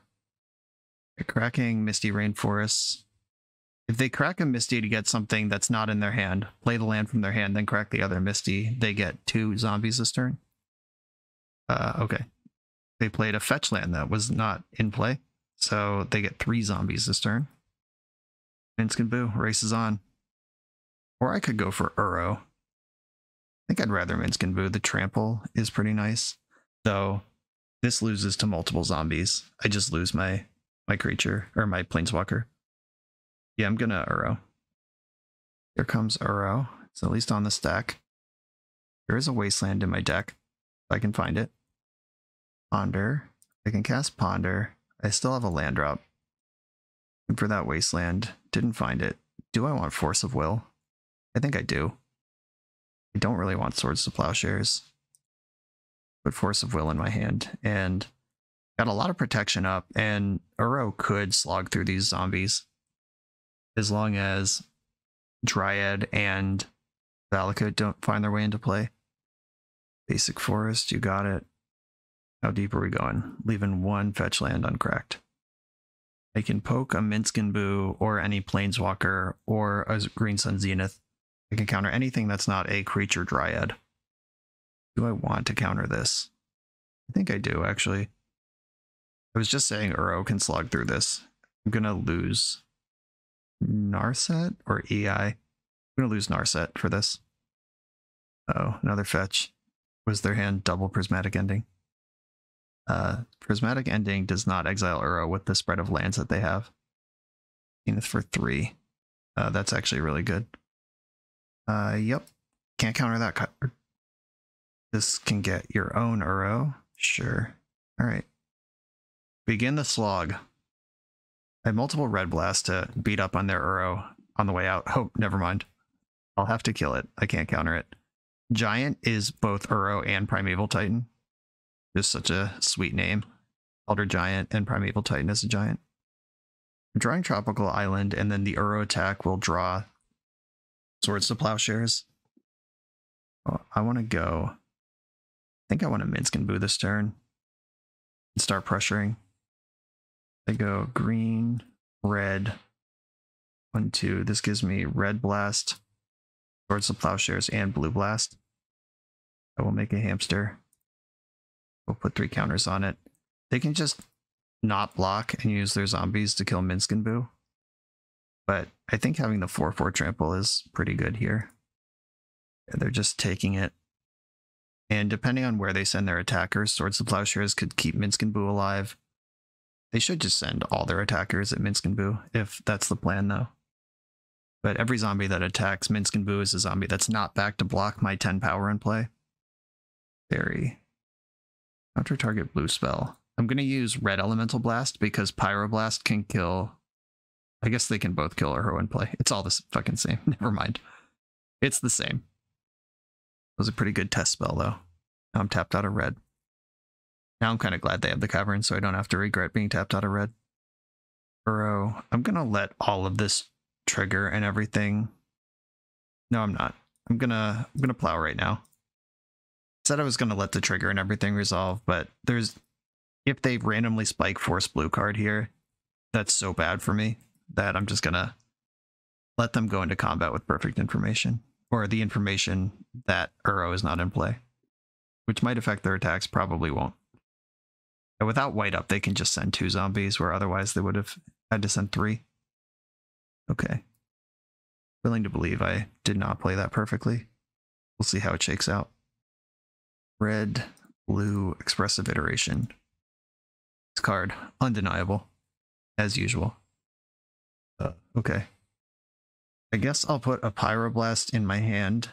Cracking Misty Rainforests. If they crack a Misty to get something that's not in their hand, play the land from their hand, then crack the other Misty, they get 2 zombies this turn. Okay. They played a fetch land that was not in play, so they get 3 zombies this turn. Minsc Boo races on. Or I could go for Uro. I think I'd rather Minsc Boo. The trample is pretty nice, though this loses to multiple zombies. I just lose my creature, or my planeswalker. Yeah, I'm gonna Uro. Here comes Uro. It's at least on the stack. There is a wasteland in my deck, if I can find it. Ponder. I can cast Ponder. I still have a land drop. And for that wasteland, didn't find it. Do I want Force of Will? I think I do. I don't really want Swords to Plowshares. Put Force of Will in my hand, and got a lot of protection up, and Uro could slog through these zombies as long as Dryad and Valakut don't find their way into play. Basic Forest, you got it. How deep are we going? Leaving 1 fetch land uncracked. I can poke a Minsc Boo or any Planeswalker or a Green Sun Zenith. I can counter anything that's not a creature Dryad. Do I want to counter this? I think I do, actually. I was just saying Uro can slog through this. I'm going to lose Narset or EI. I'm going to lose Narset for this. Oh, another fetch. Was their hand double Prismatic Ending? Prismatic Ending does not exile Uro with the spread of lands that they have. Zenith for 3. That's actually really good. Yep. Can't counter that card. This can get your own Uro. Sure. Alright. Begin the slog. I have multiple Red Blast to beat up on their Uro on the way out. Oh, never mind. I'll have to kill it. I can't counter it. Giant is both Uro and Primeval Titan. Just such a sweet name. Elder Giant and Primeval Titan as a giant. I'm drawing Tropical Island, and then the Uro attack will draw Swords to Plowshares. Oh, I want to go. I think I want to Minsc Boo this turn and start pressuring. I go green, red, 1, 2. This gives me Red Blast, Swords to Plowshares, and Blue Blast. I will make a hamster. We'll put 3 counters on it. They can just not block and use their zombies to kill Minsc Boo. But I think having the 4/4 trample is pretty good here. They're just taking it. And depending on where they send their attackers, Swords to Plowshares could keep Minsc Boo alive. They should just send all their attackers at Minsc Boo, if that's the plan, though. But every zombie that attacks Minsc Boo is a zombie that's not back to block my 10 power in play. Very. Counter target blue spell. I'm going to use Red Elemental Blast because Pyroblast can kill... I guess they can both kill Uro in play. It's all the fucking same. Never mind. It's the same. It was a pretty good test spell, though. Now I'm tapped out of red. Now I'm kind of glad they have the Cavern, so I don't have to regret being tapped out of red. Uro, I'm going to let all of this trigger and everything. No, I'm not. I'm gonna plow right now. Said I was gonna let the trigger and everything resolve, but if they randomly spike force blue card here, that's so bad for me that I'm just gonna let them go into combat with perfect information, or the information that Uro is not in play, which might affect their attacks, probably won't. And without white up, they can just send 2 zombies, where otherwise they would have had to send 3. Okay. Willing to believe I did not play that perfectly. We'll see how it shakes out. Red, blue, expressive iteration. This card, undeniable, as usual. Okay. I guess I'll put a Pyroblast in my hand,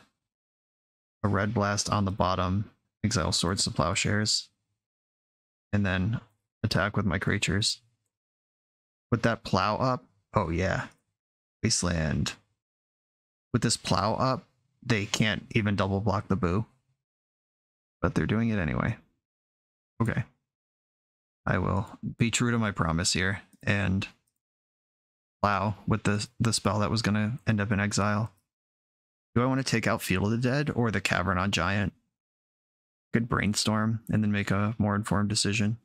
a Red Blast on the bottom, exile Swords to Plowshares, and then attack with my creatures. With that plow up, oh yeah, Wasteland. With this plow up, they can't even double block the Boo, but they're doing it anyway. Okay. I will be true to my promise here and plow with the spell that was going to end up in exile. Do I want to take out Field of the Dead or the Cavern on Giant? Could brainstorm and then make a more informed decision.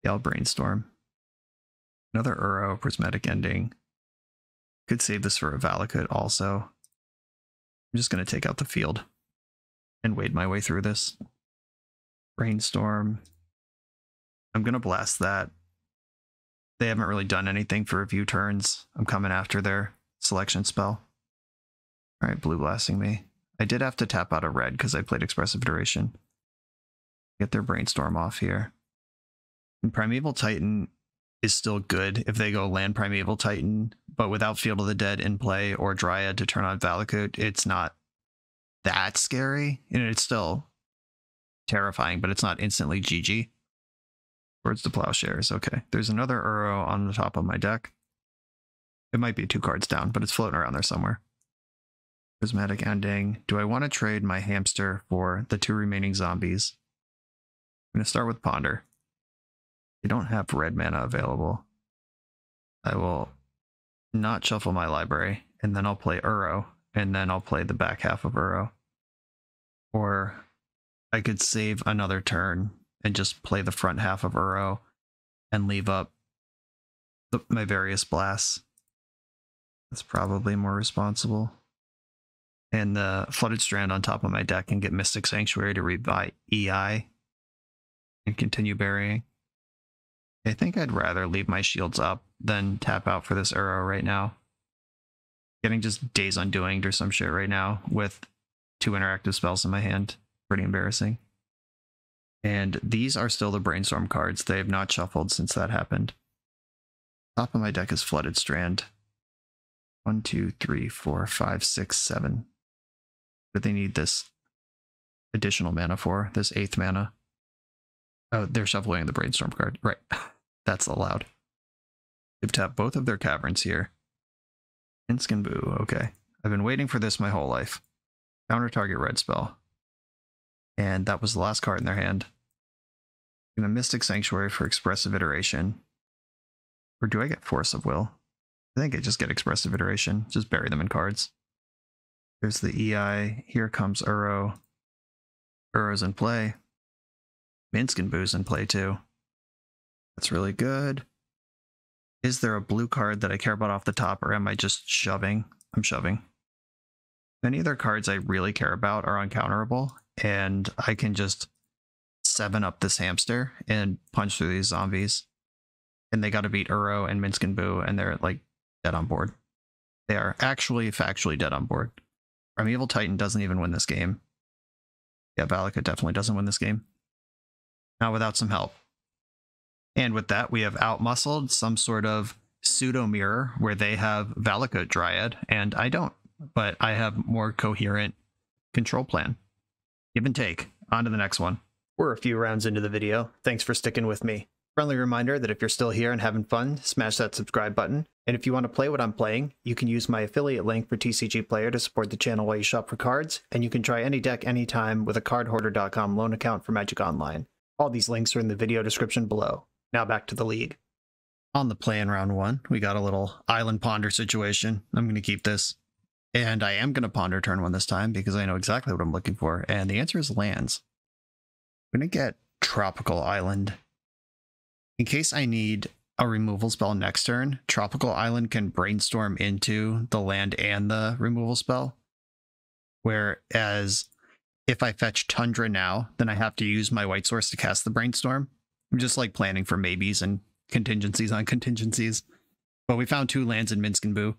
Yeah, I'll brainstorm. Another Uro, Prismatic Ending. Could save this for a Valakut also. I'm just going to take out the field and wade my way through this. Brainstorm. I'm going to blast that. They haven't really done anything for a few turns. I'm coming after their selection spell. All right, blue blasting me. I did have to tap out a red because I played Expressive Iteration. Get their brainstorm off here. And Primeval Titan is still good if they go land Primeval Titan, but without Field of the Dead in play or Dryad to turn on Valakut, it's not that scary. And it's still terrifying, but it's not instantly GG. Towards the Plowshares. Okay, there's another Uro on the top of my deck. It might be 2 cards down, but it's floating around there somewhere. Prismatic Ending. Do I want to trade my hamster for the 2 remaining zombies? I'm going to start with Ponder. They don't have red mana available. I will not shuffle my library, and then I'll play Uro, and then I'll play the back half of Uro. Or I could save another turn and just play the front half of Uro and leave up my various blasts. That's probably more responsible. And the Flooded Strand on top of my deck can get Mystic Sanctuary to read by EI and continue burying. I think I'd rather leave my shields up than tap out for this Uro right now. Getting just Days Undoing or some shit right now with 2 interactive spells in my hand. Pretty embarrassing. And these are still the Brainstorm cards. They have not shuffled since that happened. Top of my deck is Flooded Strand. 1, 2, 3, 4, 5, 6, 7. But they need this additional mana for, this 8th mana. Oh, they're shuffling the Brainstorm card. Right. That's allowed. They've tapped both of their caverns here. Minsc Boo. Okay. I've been waiting for this my whole life. Counter target red spell. And that was the last card in their hand. I'm going to Mystic Sanctuary for Expressive Iteration. Or do I get Force of Will? I think I just get Expressive Iteration. Just bury them in cards. There's the EI. Here comes Uro. Uro's in play. Minsc Boo's in play too. That's really good. Is there a blue card that I care about off the top, or am I just shoving? I'm shoving. Many of their cards I really care about are uncounterable, and I can just 7 up this hamster and punch through these zombies. And they got to beat Uro and Minsc Boo, and they're like dead on board. They are actually factually dead on board. Primeval Titan doesn't even win this game. Yeah, Valakut definitely doesn't win this game. Not without some help. And with that, we have outmuscled some sort of pseudo mirror where they have Valakut Dryad, and I don't. But I have more coherent control plan. Give and take. On to the next one. We're a few rounds into the video. Thanks for sticking with me. Friendly reminder that if you're still here and having fun, smash that subscribe button. And if you want to play what I'm playing, you can use my affiliate link for TCG Player to support the channel while you shop for cards, and you can try any deck anytime with a cardhoarder.com loan account for Magic Online. All these links are in the video description below. Now back to the league. On the play in round 1, we got a little Island Ponder situation. I'm going to keep this. And I am going to ponder turn 1 this time because I know exactly what I'm looking for. And the answer is lands. I'm going to get Tropical Island. In case I need a removal spell next turn, Tropical Island can brainstorm into the land and the removal spell. Whereas if I fetch Tundra now, then I have to use my white source to cast the brainstorm. I'm just like planning for maybes and contingencies on contingencies. But we found 2 lands in Minsc Boo.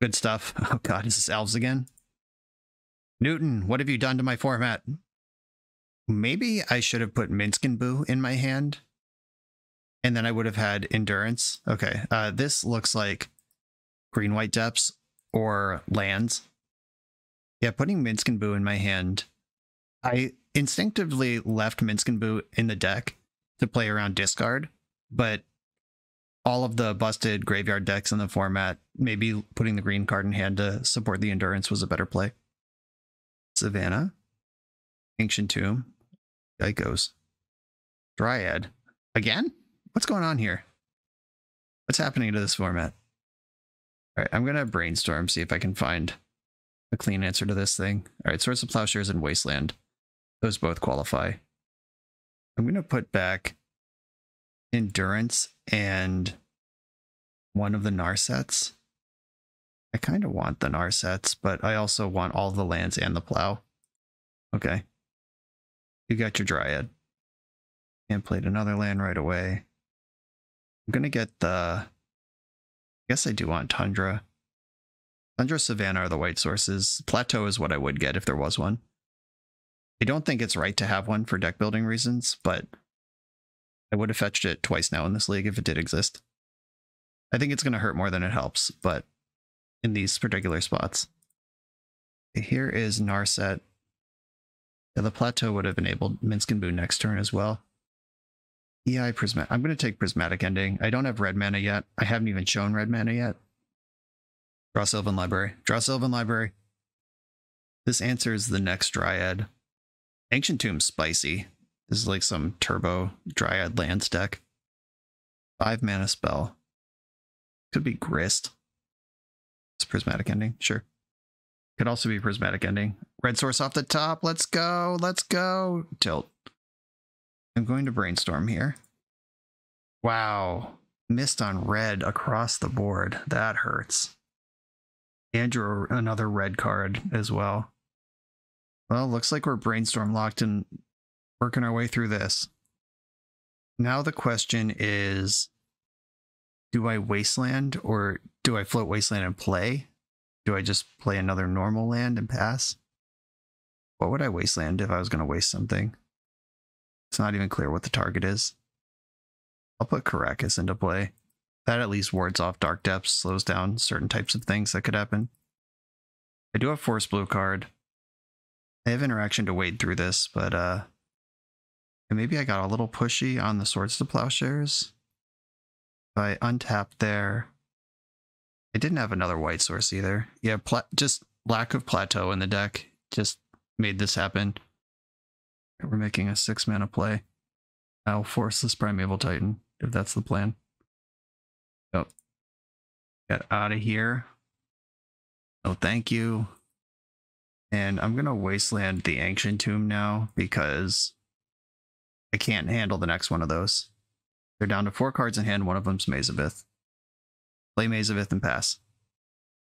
Good stuff. Oh god, is this elves again? Newton, what have you done to my format? Maybe I should have put Minsc Boo in my hand. And then I would have had Endurance. Okay, this looks like green-white depths or lands. Yeah, putting Minsc Boo in my hand. I instinctively left Minsc Boo in the deck to play around discard, but all of the busted graveyard decks in the format, maybe putting the green card in hand to support the Endurance was a better play. Savannah. Ancient Tomb. Geikos. Dryad. Again? What's going on here? What's happening to this format? All right, I'm going to brainstorm, see if I can find a clean answer to this thing. All right, Swords of Plowshares and Wasteland. Those both qualify. I'm going to put back Endurance and one of the Narsets. I kind of want the Narsets, but I also want all the lands and the plow. Okay. You got your Dryad. And played another land right away. I'm going to get the... I guess I do want Tundra. Tundra, Savannah are the white sources. Plateau is what I would get if there was one. I don't think it's right to have one for deck building reasons, but I would have fetched it twice now in this league if it did exist. I think it's going to hurt more than it helps, but in these particular spots. Okay, here is Narset. Yeah, the Plateau would have enabled Minsc Boo next turn as well. EI Prismatic. I'm going to take Prismatic Ending. I don't have red mana yet. I haven't even shown red mana yet. Draw Sylvan Library. Draw Sylvan Library. This answers the next Dryad. Ancient Tomb spicy. This is like some turbo Dryad lands deck. 5 mana spell. Could be Grist. It's Prismatic Ending, sure. Could also be Prismatic Ending. Red source off the top. Let's go. Let's go. Tilt. I'm going to brainstorm here. Wow. Missed on red across the board. That hurts. And drew another red card as well. Well, looks like we're brainstorm locked and working our way through this. Now the question is, do I Wasteland or do I float Wasteland and play? Do I just play another normal land and pass? What would I Wasteland if I was going to waste something? It's not even clear what the target is. I'll put Caracas into play. That at least wards off Dark Depths, slows down certain types of things that could happen. I do have Force Blue card. I have interaction to wade through this, but and maybe I got a little pushy on the Swords to Plowshares. If I untap there, I didn't have another white source either. Yeah, just lack of Plateau in the deck just made this happen. We're making a 6 mana play. I'll force this Primeval Titan if that's the plan. Yep. Get out of here. No, thank you. And I'm going to Wasteland the Ancient Tomb now because I can't handle the next one of those. They're down to 4 cards in hand. One of them's Maze of Ith. Play Maze of Ith and pass.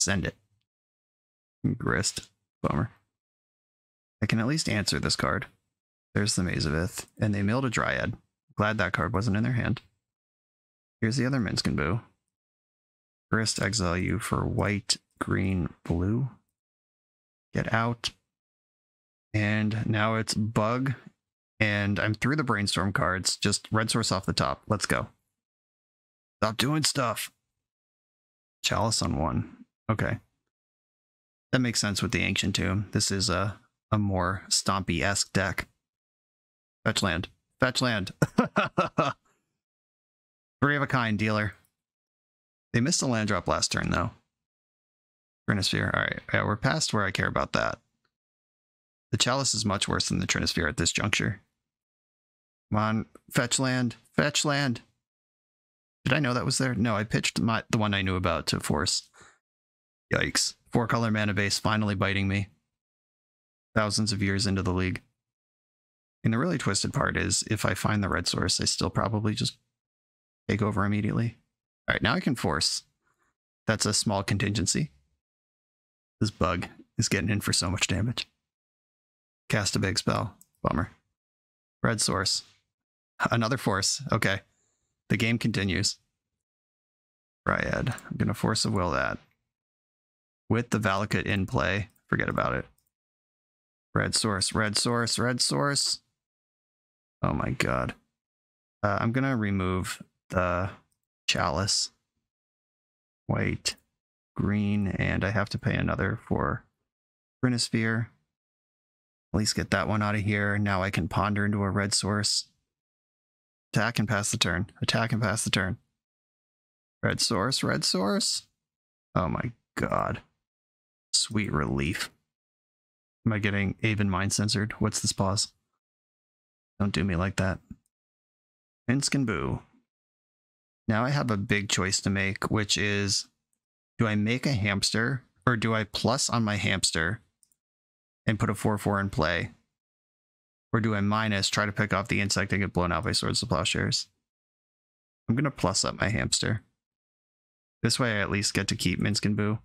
Send it. Grist. Bummer. I can at least answer this card. There's the Maze of Ith. And they milled a Dryad. Glad that card wasn't in their hand. Here's the other Minsc Boo. Grist, exile you for white, green, blue. Get out. And now it's Bug. And I'm through the Brainstorm cards. Just red source off the top. Let's go. Stop doing stuff. Chalice on 1. Okay. That makes sense with the Ancient Tomb. This is a more Stompy-esque deck. Fetch land. Fetch land. 3 of a kind, dealer. They missed a land drop last turn, though. Trinisphere. Alright, yeah, we're past where I care about that. The Chalice is much worse than the Trinisphere at this juncture. Come on, fetch land. Fetch land. Did I know that was there? No, I pitched the one I knew about to force. Yikes. 4-color mana base finally biting me. Thousands of years into the league. And the really twisted part is, if I find the red source, I still probably just take over immediately. All right, now I can force. That's a small contingency. This bug is getting in for so much damage. Cast a big spell. Bummer. Red source. Another force. Okay. The game continues. Dryad. I'm going to force of will that. With the Valakut in play. Forget about it. Red source, red source, red source. Oh my god. I'm going to remove the chalice. White, green, and I have to pay another for Chronosphere. At least get that one out of here. Now I can ponder into a red source. Attack and pass the turn. Attack and pass the turn. Red source, red source. Oh my god. Sweet relief. Am I getting Aven Mind censored? What's this pause? Don't do me like that. Minsc Boo. Now I have a big choice to make, which is, do I make a hamster, or do I plus on my hamster and put a 4/4 in play? Or do I minus, try to pick off the insect and get blown out by Swords to Plowshares? I'm going to plus up my hamster. This way I at least get to keep Minsc Boo.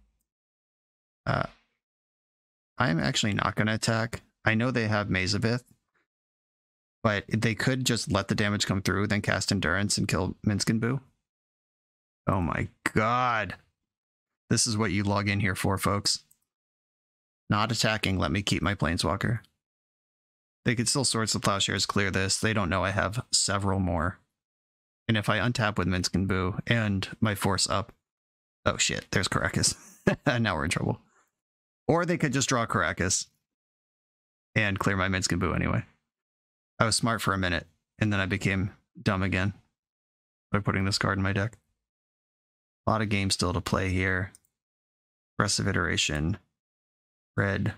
I'm actually not going to attack. I know they have Mazavith, but they could just let the damage come through, then cast Endurance and kill Minsc Boo. Oh my god. This is what you log in here for, folks. Not attacking, let me keep my Planeswalker. They could still Swords to Plowshares clear this. They don't know I have several more. And if I untap with Minsc Boo and my force up... Oh shit, there's Karakas. Now we're in trouble. Or they could just draw Karakas and clear my Minsc Boo anyway. I was smart for a minute, and then I became dumb again by putting this card in my deck. A lot of games still to play here. Aggressive iteration. Red.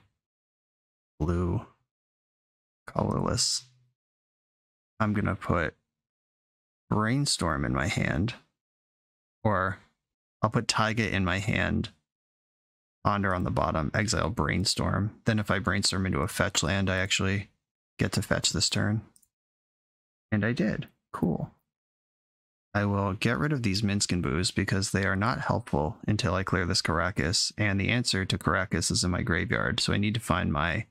Blue. Colorless. I'm going to put Brainstorm in my hand. Or I'll put Taiga in my hand. Ponder on the bottom. Exile Brainstorm. Then if I Brainstorm into a fetch land, I actually get to fetch this turn. And I did. Cool. I will get rid of these Minsc Boos because they are not helpful until I clear this Karakas, and the answer to Karakas is in my graveyard, so I need to find my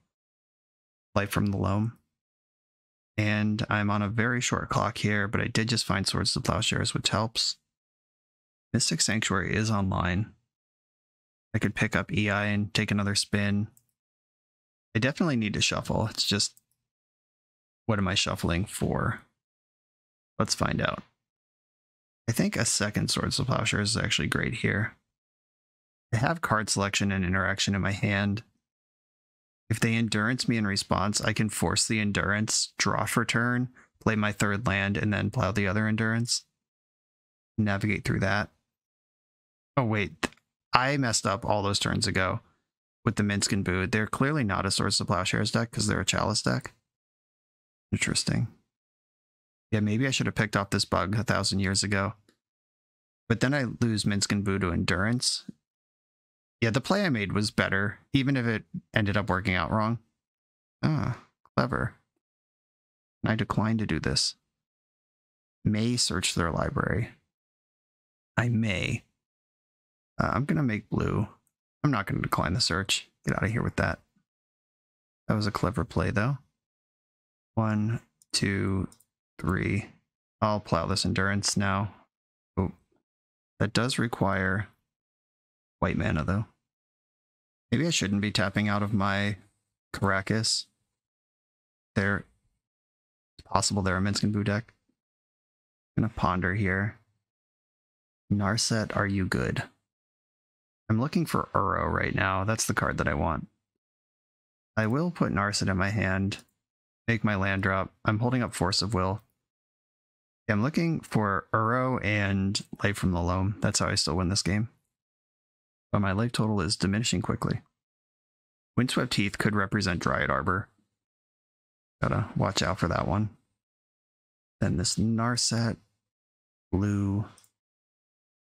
Life from the Loam. And I'm on a very short clock here, but I did just find Swords to Plowshares, which helps. Mystic Sanctuary is online. I could pick up EI and take another spin. I definitely need to shuffle. It's just, what am I shuffling for? Let's find out. I think a second Swords to Plowshares is actually great here. I have card selection and interaction in my hand. If they Endurance me in response, I can force the Endurance, draw for turn, play my third land, and then plow the other Endurance. Navigate through that. Oh wait, I messed up all those turns ago with the Minsc Boo. They're clearly not a Swords to Plowshares deck because they're a Chalice deck. Interesting. Yeah, maybe I should have picked off this bug 1,000 years ago. But then I lose Minsc Boo to Endurance. Yeah, the play I made was better, even if it ended up working out wrong. Ah, clever. And I decline to do this. May search their library. I may. I'm going to make blue. I'm not going to decline the search. Get out of here with that. That was a clever play, though. 1, 2, 3. I'll plow this Endurance now. Oh, that does require white mana, though. Maybe I shouldn't be tapping out of my Karakas. It's possible they're a Minsc Boo deck. I'm going to ponder here. Narset, are you good? I'm looking for Uro right now. That's the card that I want. I will put Narset in my hand. Make my land drop. I'm holding up Force of Will. I'm looking for Uro and Life from the Loam. That's how I still win this game. But my life total is diminishing quickly. Windswept Heath could represent Dryad Arbor. Gotta watch out for that one. Then this Narset. Blue.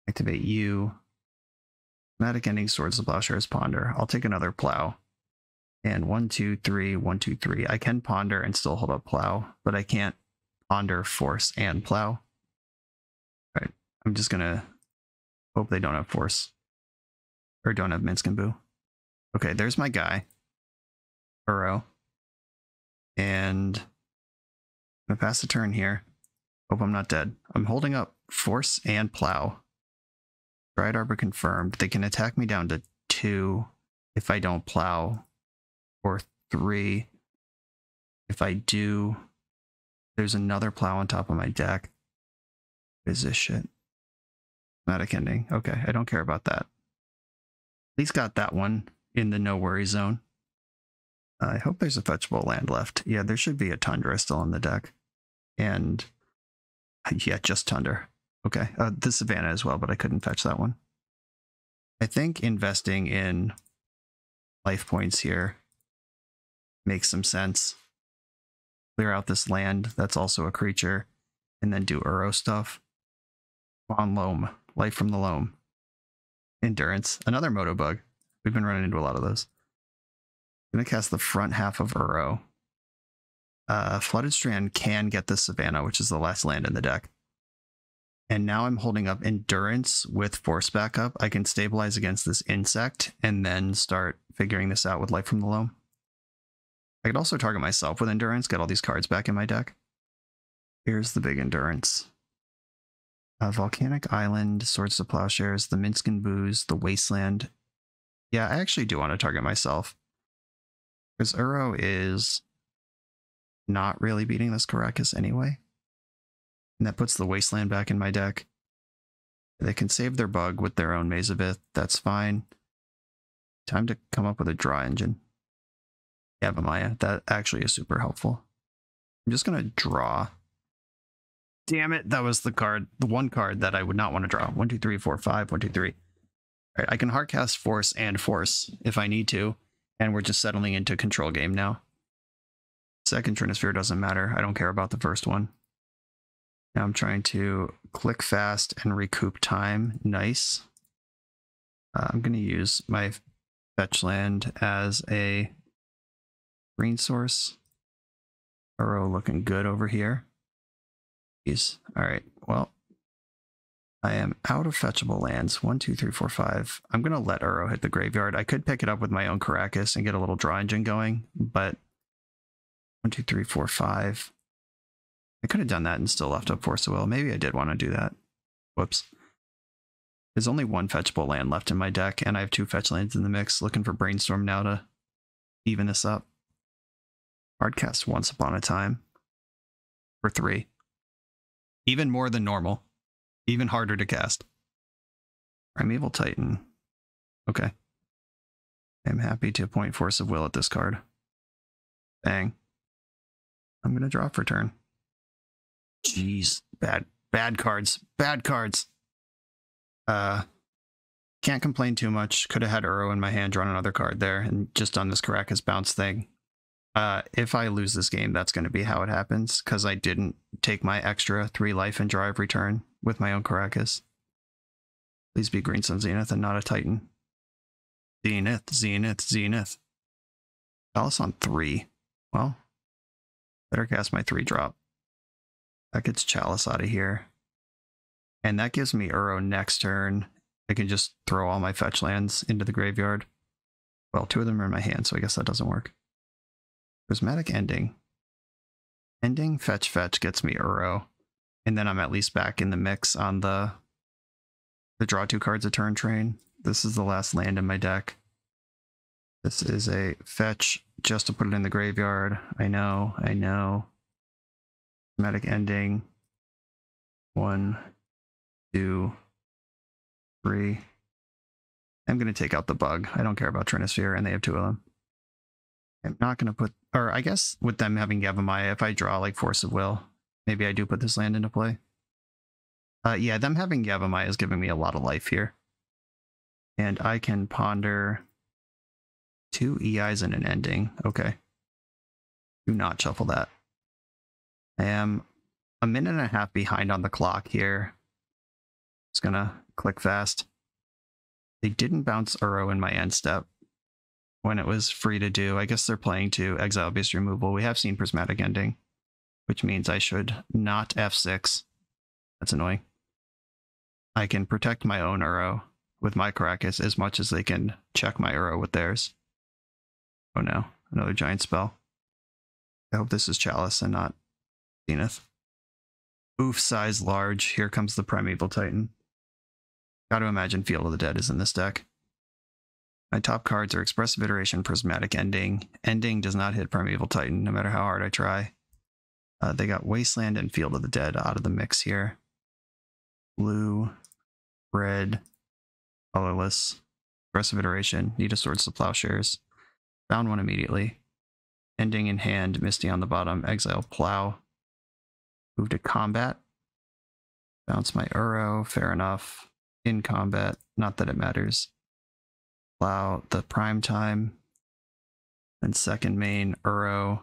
Activate you. Dramatic Ending, Swords of Plowshares, Ponder. I'll take another Plow. And 1, 2, 3, 1, 2, 3. I can Ponder and still hold up Plow, but I can't Ponder, Force, and Plow. All right, I'm just gonna hope they don't have Force. Or don't have Minsc Boo. Okay, there's my guy. Uro. And I'm gonna pass the turn here. Hope I'm not dead. I'm holding up Force and Plow. Stride Arbor confirmed. They can attack me down to 2 if I don't Plow. Or 3 if I do. There's another Plow on top of my deck. What is this shit? Dramatic Ending. Okay, I don't care about that. At least got that one in the no worry zone. I hope there's a fetchable land left. Yeah, there should be a Tundra still in the deck. And yeah, just Tundra. Okay, the Savannah as well, but I couldn't fetch that one. I think investing in life points here makes some sense. Clear out this land that's also a creature, and then do Uro stuff. On Loam, Life from the Loam. Endurance, another Moto Bug. We've been running into a lot of those. I'm going to cast the front half of Uro. Flooded Strand can get the Savannah, which is the last land in the deck. And now I'm holding up Endurance with Force backup. I can stabilize against this insect and then start figuring this out with Life from the Loam. I could also target myself with Endurance, get all these cards back in my deck. Here's the big Endurance. Volcanic Island, Swords of Plowshares, the Minsc Boos, the Wasteland. Yeah, I actually do want to target myself. Because Uro is not really beating this Caracas anyway. And that puts the Wasteland back in my deck. They can save their bug with their own Maze of Ith. That's fine. Time to come up with a draw engine. Yavimaya. That actually is super helpful. I'm just going to draw. Damn it. That was the card. The one card that I would not want to draw. 1, 2, 3, 4, 5. 1, 2, 3. All right. I can hardcast Force and Force if I need to. And we're just settling into control game now. Second Trinisphere doesn't matter. I don't care about the first one. Now I'm trying to click fast and recoup time. Nice. I'm going to use my fetch land as a green source. Uro looking good over here. Jeez. All right. Well, I am out of fetchable lands. 1, 2, 3, 4, 5. I'm going to let Uro hit the graveyard. I could pick it up with my own Caracas and get a little draw engine going, but 1, 2, 3, 4, 5. I could have done that and still left up Force of Will. Maybe I did want to do that. Whoops. There's only one fetchable land left in my deck, and I have 2 fetch lands in the mix. Looking for Brainstorm now to even this up. Hardcast Once Upon a Time for 3. Even more than normal. Even harder to cast. Primeval Titan. Okay. I'm happy to point Force of Will at this card. Bang. I'm going to draw for turn. Jeez. Bad cards. Bad cards. Can't complain too much. Could have had Uro in my hand, drawn another card there, and just done this Caracas bounce thing. If I lose this game, that's going to be how it happens, because I didn't take my extra 3 life and drive return with my own Caracas. Please be Green Sun Zenith and not a Titan. Zenith, Zenith, Zenith. Chalice on 3. Well, better cast my 3-drop. That gets Chalice out of here. And that gives me Uro next turn. I can just throw all my fetch lands into the graveyard. Well, 2 of them are in my hand, so I guess that doesn't work. Prismatic Ending. Ending, fetch, fetch gets me Uro. And then I'm at least back in the mix on the draw 2 cards a turn train. This is the last land in my deck. This is a fetch just to put it in the graveyard. I know, I know. Prismatic Ending. 1, 2, 3. I'm going to take out the bug. I don't care about Trinisphere, and they have 2 of them. I'm not going to put, or I guess with them having Yavimaya, if I draw like Force of Will, maybe I do put this land into play. Yeah, them having Yavimaya is giving me a lot of life here. And I can ponder 2 EIs and an ending. Okay. Do not shuffle that. I am a minute and a half behind on the clock here. Just gonna click fast. They didn't bounce Uro in my end step when it was free to do. I guess they're playing to exile beast removal. We have seen Prismatic Ending, which means I should not F6. That's annoying. I can protect my own Uro with my Caracas as much as they can check my Uro with theirs. Oh no, another giant spell. I hope this is Chalice and not Zenith. Oof, size large. Here comes the Primeval Titan. Gotta imagine Field of the Dead is in this deck. My top cards are Expressive Iteration, Prismatic Ending. Ending does not hit Primeval Titan, no matter how hard I try. They got Wasteland and Field of the Dead out of the mix here. Blue, red, colorless, Expressive Iteration, need a Swords to Plowshares. Found one immediately. Ending in hand, Misty on the bottom, exile Plow. Move to combat. Bounce my Uro, fair enough. In combat, not that it matters. Plow the prime time. Then second main, Uro.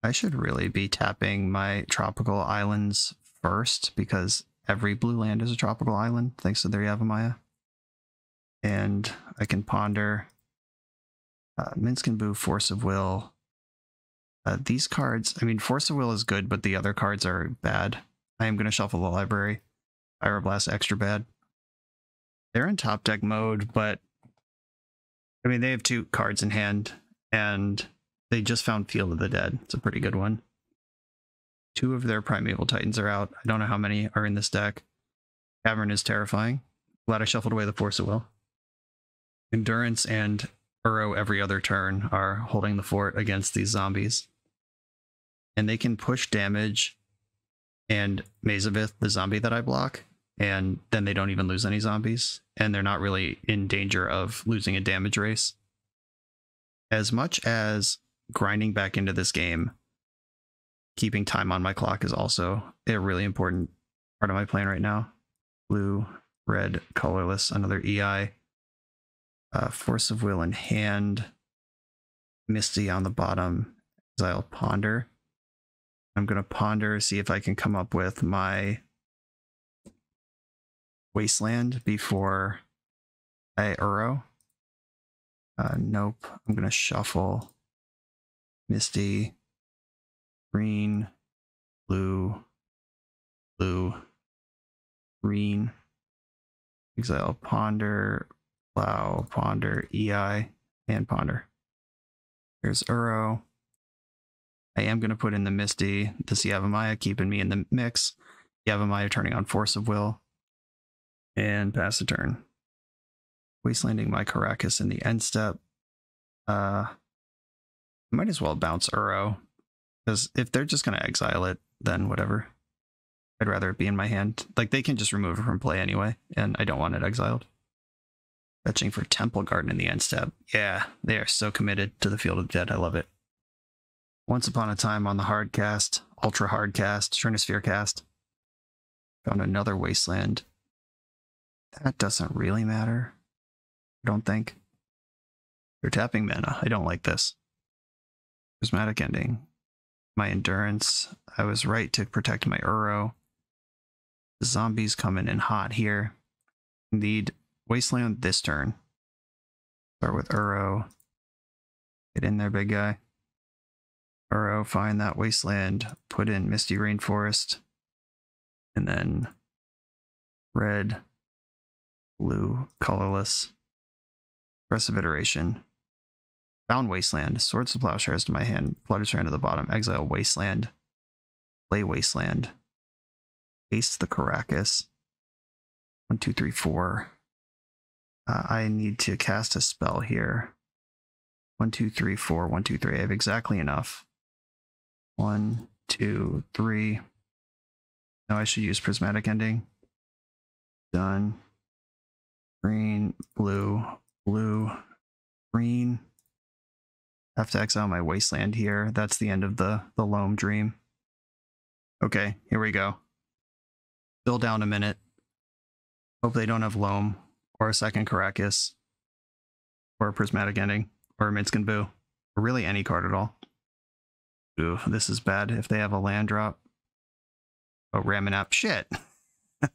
I should really be tapping my tropical islands first because every blue land is a tropical island thanks to their Yavimaya. And I can ponder Minsc Boo, Force of Will. These cards, I mean, Force of Will is good, but the other cards are bad. I am going to shuffle the library. Pyroblast extra bad. They're in top deck mode, but I mean, they have 2 cards in hand, and they just found Field of the Dead. It's a pretty good one. 2 of their Primeval Titans are out. I don't know how many are in this deck. Cavern is terrifying. Glad I shuffled away the Force of Will. Endurance and Uro every other turn are holding the fort against these zombies. And they can push damage and Mazavith, the zombie that I block, and then they don't even lose any zombies, and they're not really in danger of losing a damage race. As much as grinding back into this game, keeping time on my clock is also a really important part of my plan right now. Blue, red, colorless, another EI. Force of Will in hand. Misty on the bottom. Exile Ponder. I'm going to ponder, see if I can come up with my Wasteland before I Uro. Nope. I'm going to shuffle Misty, green, blue, blue, green, exile Ponder, Plow, Ponder, EI, and Ponder. There's Uro. I am going to put in the Misty, this Yavimaya, keeping me in the mix. Yavimaya turning on Force of Will. And pass the turn. Wastelanding my Caracas in the end step. Might as well bounce Uro. Because if they're just going to exile it, then whatever. I'd rather it be in my hand. Like, they can just remove it from play anyway, and I don't want it exiled. Fetching for Temple Garden in the end step. Yeah, they are so committed to the Field of the Dead. I love it. Once upon a time on the hard cast, ultra hard cast, Trinisphere cast, found another Wasteland. That doesn't really matter, I don't think. They're tapping mana. I don't like this. Prismatic Ending. My Endurance. I was right to protect my Uro. The zombies coming in hot here. Need Wasteland this turn. Start with Uro. Get in there, big guy. Uro, find that Wasteland. Put in Misty Rainforest. And then red, blue, colorless. Expressive Iteration. Found Wasteland. Swords to Plowshares to my hand. Flutter Strand to the bottom. Exile Wasteland. Play Wasteland. Paste the Caracas. 1, 2, 3, 4. I need to cast a spell here. 1, 2, 3, 4. 1, 2, 3. I have exactly enough. 1, 2, 3. No, I should use Prismatic Ending. Done. Green, blue, blue, green. Have to exile my Wasteland here. That's the end of the Loam Dream. Okay, here we go. Still down a minute. Hope they don't have Loam, or a second Caracas, or a Prismatic Ending, or a Minsc Boo, or really any card at all. Ooh, this is bad if they have a land drop. Oh, Raminap. Shit.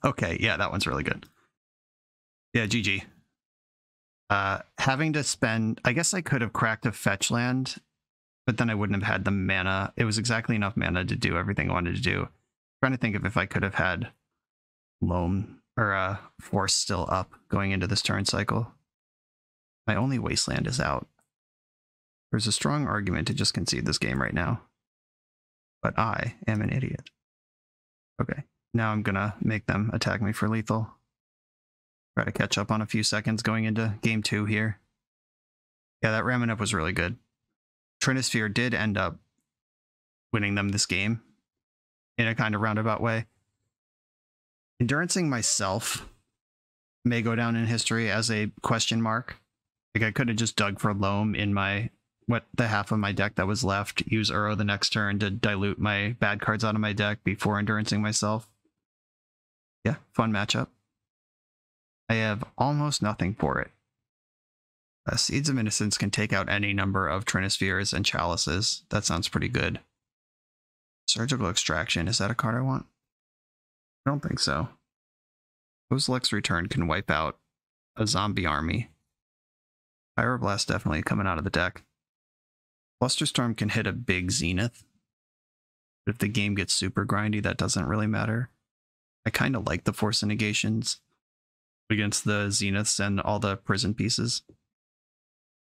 Okay, yeah, that one's really good. Yeah, GG. Having to spend, I guess I could have cracked a fetch land, but then I wouldn't have had the mana. It was exactly enough mana to do everything I wanted to do. Trying to think of if I could have had Loam or Force still up going into this turn cycle. My only Wasteland is out. There's a strong argument to just concede this game right now. But I am an idiot. Okay, now I'm gonna make them attack me for lethal. Try to catch up on a few seconds going into game 2 here. Yeah, that ramming up was really good. Trinisphere did end up winning them this game in a kind of roundabout way. Endurancing myself may go down in history as a question mark. Like I could have just dug for Loam in the half of my deck that was left, use Uro the next turn to dilute my bad cards out of my deck before endurancing myself. Yeah, fun matchup. I have almost nothing for it. Seeds of Innocence can take out any number of Trinispheres and Chalices. That sounds pretty good. Surgical Extraction, is that a card I want? I don't think so. Kozilek's Return can wipe out a zombie army. Pyroblast definitely coming out of the deck. Flusterstorm can hit a big Zenith. But if the game gets super grindy, that doesn't really matter. I kind of like the Force of Negations against the Zeniths and all the prison pieces.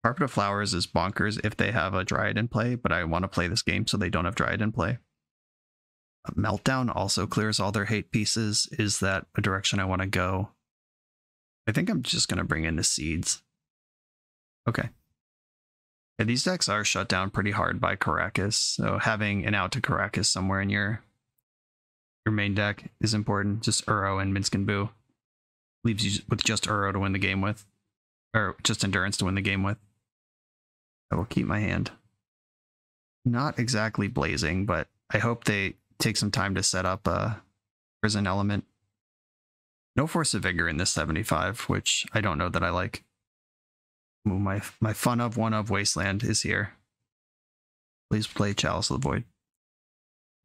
Carpet of Flowers is bonkers if they have a Dryad in play, but I want to play this game so they don't have Dryad in play. Meltdown also clears all their hate pieces. Is that a direction I want to go? I think I'm just going to bring in the Seeds. Okay. Yeah, these decks are shut down pretty hard by Karakas, so having an out to Karakas somewhere in your main deck is important. Just Uro and Minsc Boo leaves you with just Uro to win the game with, or just Endurance to win the game with. I will keep my hand. Not exactly blazing, but I hope they take some time to set up a prison element. No Force of Vigor in this 75, which I don't know that I like. Ooh, my fun of one of Wasteland is here. Please play Chalice of the Void.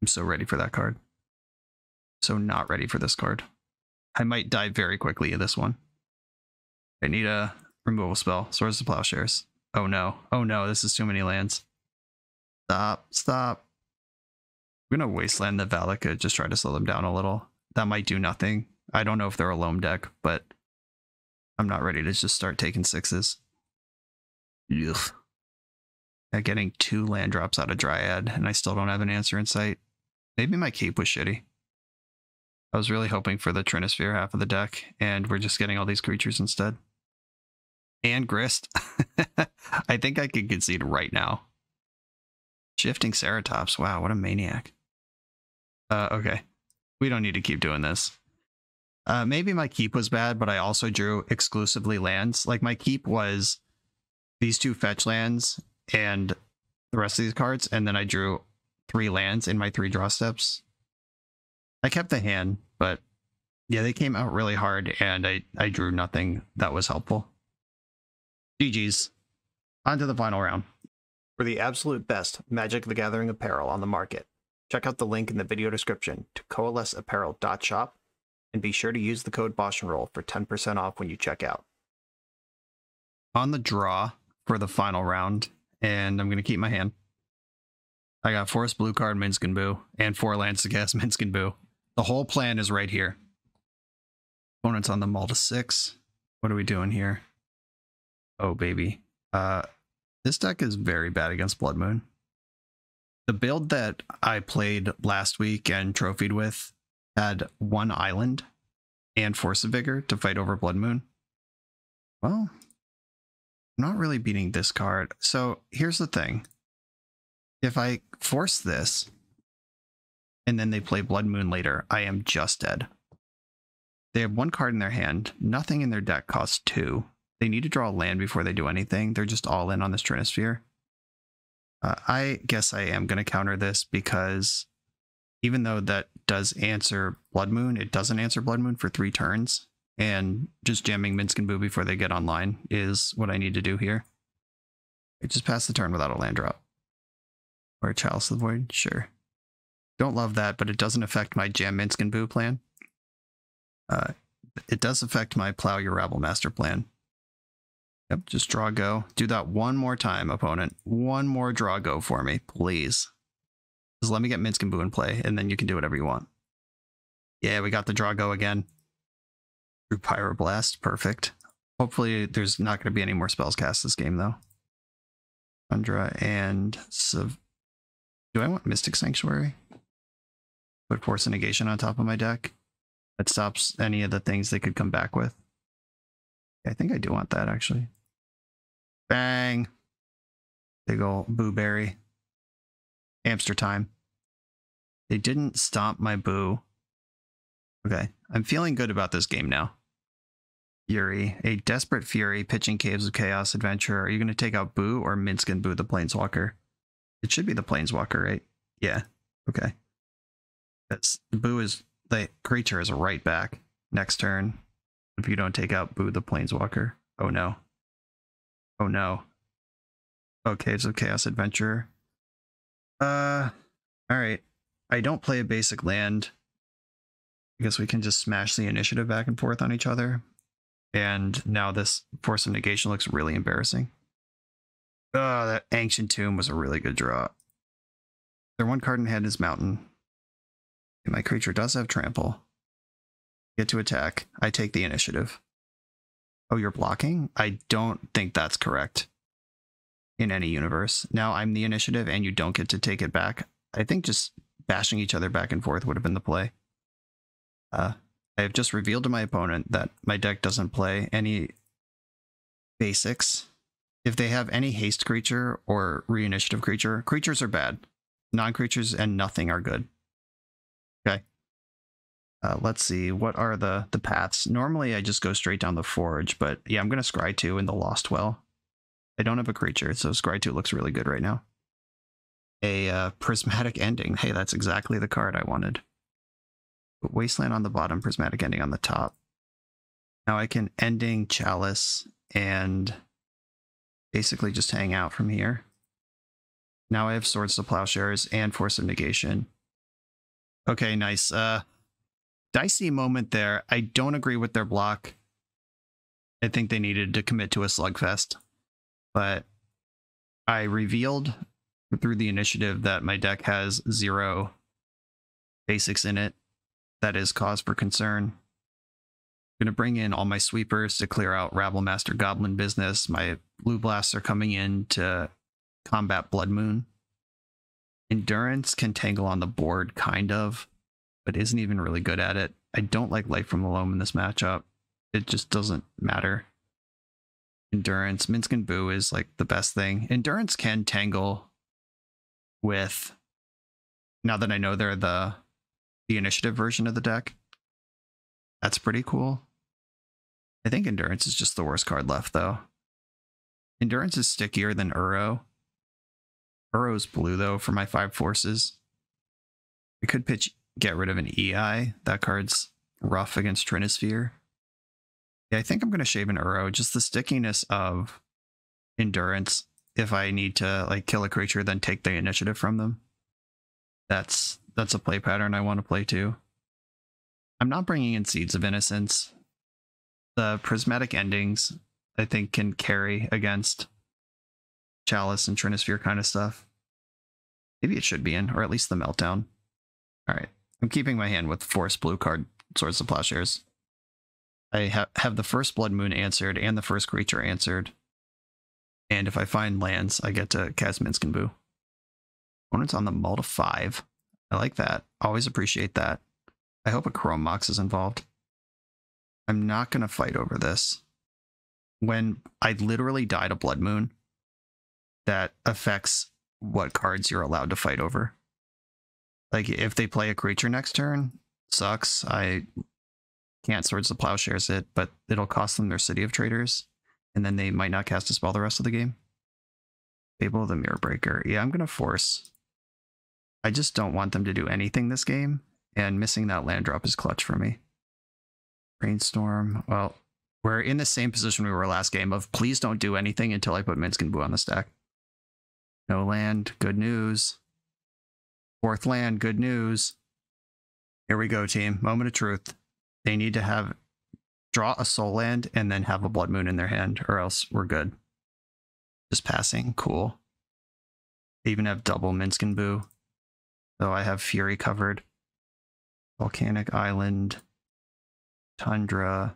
I'm so ready for that card. So not ready for this card. I might die very quickly in this one. I need a removal spell. Swords of Plowshares. Oh no. Oh no, this is too many lands. Stop. Stop. I'm going to Wasteland the Valakut, just try to slow them down a little. That might do nothing. I don't know if they're a Loam deck, but I'm not ready to just start taking 6s. Ugh. Yeah, getting 2 land drops out of Dryad, and I still don't have an answer in sight. Maybe my cape was shitty. I was really hoping for the Trinisphere half of the deck, and we're just getting all these creatures instead. And Grist. I think I could concede right now. Shifting Ceratops. Wow, what a maniac. Okay. We don't need to keep doing this. Maybe my keep was bad, but I also drew exclusively lands. Like, my keep was these 2 fetch lands and the rest of these cards, and then I drew 3 lands in my 3 draw steps. I kept the hand, but yeah, they came out really hard, and I drew nothing that was helpful. GG's. On to the final round. For the absolute best Magic the Gathering apparel on the market, check out the link in the video description to coalesceapparel.shop, and be sure to use the code BoshNRoll for 10% off when you check out. On the draw for the final round, and I'm going to keep my hand. I got Forest Blue card Minsc Boo, and 4 lands to cast Minsc Boo. The whole plan is right here. Opponent's on the Mull to 6. What are we doing here? Oh, baby. This deck is very bad against Blood Moon. The build that I played last week and trophied with had 1 island and Force of Vigor to fight over Blood Moon. Well, I'm not really beating this card. So here's the thing. If I force this, and then they play Blood Moon later, I am just dead. They have 1 card in their hand. Nothing in their deck costs 2. They need to draw a land before they do anything. They're just all in on this Trinisphere. I guess I am going to counter this because even though that does answer Blood Moon, it doesn't answer Blood Moon for 3 turns. And just jamming Minsc Boo before they get online is what I need to do here. I just pass the turn without a land drop. Or a Chalice of the Void, sure. Don't love that, but it doesn't affect my jam Minsc Boo plan. It does affect my Plow Your Rabble Master plan. Yep, just draw go. Do that one more time, opponent. One more draw go for me, please. Just let me get Minsc Boo in play, and then you can do whatever you want. Yeah, we got the draw go again. Through Pyroblast, perfect. Hopefully there's not going to be any more spells cast this game, though. Tundra and... Do I want Mystic Sanctuary? Put Force of Negation on top of my deck. That stops any of the things they could come back with. I think I do want that, actually. Bang! Big ol' Boo Berry. Hamster time. They didn't stomp my Boo. Okay, I'm feeling good about this game now. Fury. A Desperate Fury, pitching Caves of Chaos Adventure. Are you going to take out Boo or Minsc Boo the Planeswalker? It should be the Planeswalker, right? Yeah, okay. That's, Boo is... The creature is right back next turn. If you don't take out Boo the Planeswalker. Oh no. Oh no. Oh, Caves of Chaos Adventure. Alright. I don't play a basic land. I guess we can just smash the initiative back and forth on each other. And now this Force of Negation looks really embarrassing. Oh, that Ancient Tomb was a really good draw. Their one card in hand is Mountain. And my creature does have Trample. Get to attack. I take the initiative. Oh, you're blocking? I don't think that's correct. In any universe. Now I'm the initiative and you don't get to take it back. I think just bashing each other back and forth would have been the play. I have just revealed to my opponent that my deck doesn't play any basics. If they have any haste creature or re-initiative creature, creatures are bad. Non-creatures and nothing are good. Okay. Let's see. What are the paths? Normally I just go straight down the Forge, but yeah, I'm going to Scry 2 in the Lost Well. I don't have a creature, so Scry 2 looks really good right now. A Prismatic Ending. Hey, that's exactly the card I wanted. Put Wasteland on the bottom, Prismatic Ending on the top. Now I can Ending, Chalice, and basically just hang out from here. Now I have Swords to Plowshares and Force of Negation. Okay, nice. Dicey moment there. I don't agree with their block. I think they needed to commit to a slugfest. But I revealed through the initiative that my deck has 0 basics in it. That is cause for concern. I'm going to bring in all my sweepers to clear out Rabblemaster Goblin business. My Blue Blasts are coming in to combat Blood Moon. Endurance can tangle on the board, kind of, but isn't even really good at it. I don't like Light from the Loam in this matchup. It just doesn't matter. Endurance. Minsc Boo is like the best thing. Endurance can tangle with, now that I know they're the initiative version of the deck. That's pretty cool. I think Endurance is just the worst card left, though. Endurance is stickier than Uro. Uro's blue, though, for my 5 forces. I could get rid of an EI. That card's rough against Trinisphere. Yeah, I think I'm going to shave an Uro. Just the stickiness of Endurance. If I need to like kill a creature, then take the initiative from them. That's a play pattern I want to play too. I'm not bringing in Seeds of Innocence. The Prismatic Endings, I think, can carry against Chalice and Trinisphere kind of stuff. Maybe it should be in, or at least the Meltdown. Alright, I'm keeping my hand with Forest Blue card, Swords to Plowshares. I have the first Blood Moon answered and the first creature answered. And if I find lands, I get to cast Minsc Boo. Opponent's on the mull to 5. I like that. Always appreciate that. I hope a Chrome Mox is involved. I'm not going to fight over this. When I literally died a Blood Moon, that affects what cards you're allowed to fight over. Like, if they play a creature next turn, sucks. I can't Swords to Plowshares it, but it'll cost them their City of Traders, and then they might not cast a spell the rest of the game. Fable of the Mirror Breaker. Yeah, I'm going to force. I just don't want them to do anything this game, and missing that land drop is clutch for me. Brainstorm. Well, we're in the same position we were last game of please don't do anything until I put Minsc Boo on the stack. No land. Good news. 4th land. Good news. Here we go, team. Moment of truth. They need to have draw a soul land, and then have a Blood Moon in their hand, or else we're good. Just passing, cool. They even have double Minsc Boo. So I have Fury covered. Volcanic Island, Tundra,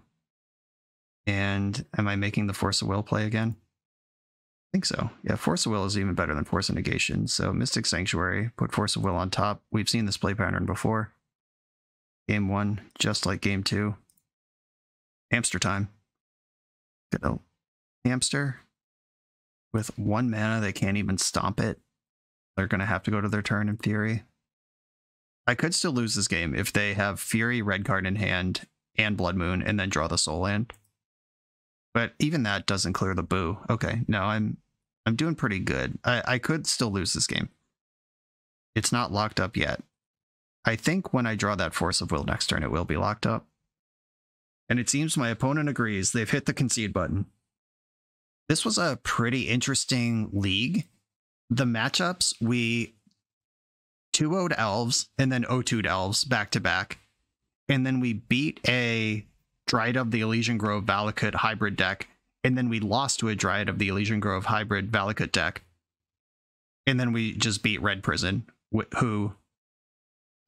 and am I making the Force of Will play again? I think so. Yeah, Force of Will is even better than Force of Negation. So Mystic Sanctuary, put Force of Will on top. We've seen this play pattern before. Game 1, just like Game 2. Hamster time. Go. Hamster. With 1 mana, they can't even stomp it. They're going to have to go to their turn in theory. I could still lose this game if they have Fury, red card in hand, and Blood Moon, and then draw the Soul Land. But even that doesn't clear the Boo. Okay, no, I'm doing pretty good. I could still lose this game. It's not locked up yet. I think when I draw that Force of Will next turn, it will be locked up. And it seems my opponent agrees. They've hit the concede button. This was a pretty interesting league. The matchups, we 2-0'd Elves and then 0-2'd Elves back to back. And then we beat a Dryad of the Elysian Grove Valakut hybrid deck. And then we lost to a Dryad of the Elysian Grove hybrid Valakut deck. And then we just beat Red Prison, who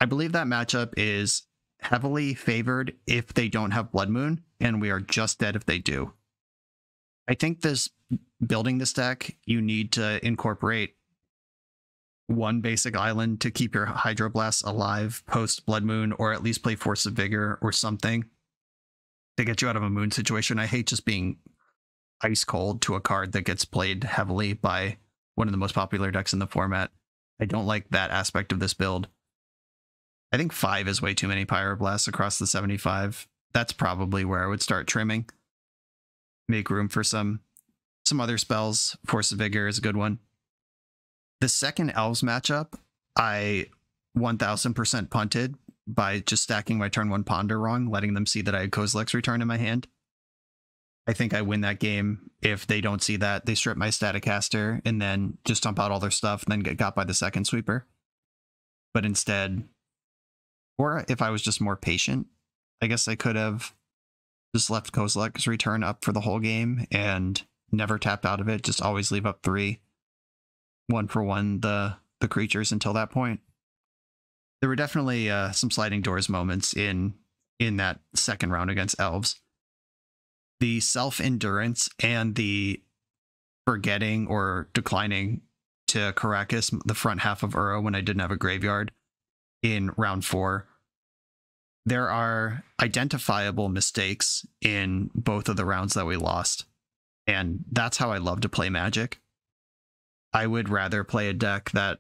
I believe that matchup is heavily favored if they don't have Blood Moon, and we are just dead if they do. I think building this deck, you need to incorporate 1 basic island to keep your Hydroblast alive post Blood Moon, or at least play Force of Vigor or something to get you out of a moon situation. I hate just being ice cold to a card that gets played heavily by one of the most popular decks in the format. I don't like that aspect of this build. I think 5 is way too many Pyroblasts across the 75. That's probably where I would start trimming. Make room for some other spells. Force of Vigor is a good one. The second Elves matchup, I 1000% punted by just stacking my turn 1 Ponder wrong, letting them see that I had Kozilek's Return in my hand. I think I win that game. If they don't see that, they strip my Staticaster and then just dump out all their stuff and then get got by the second sweeper. But instead, or if I was just more patient, I guess I could have just left Kozilek's Return up for the whole game and never tapped out of it. Just always leave up 3, 1 for 1 the creatures until that point. There were definitely some sliding doors moments in that second round against Elves. The self-endurance and the forgetting or declining to Karakas, the front half of Uro, when I didn't have a graveyard in round 4. There are identifiable mistakes in both of the rounds that we lost, and that's how I love to play Magic. I would rather play a deck that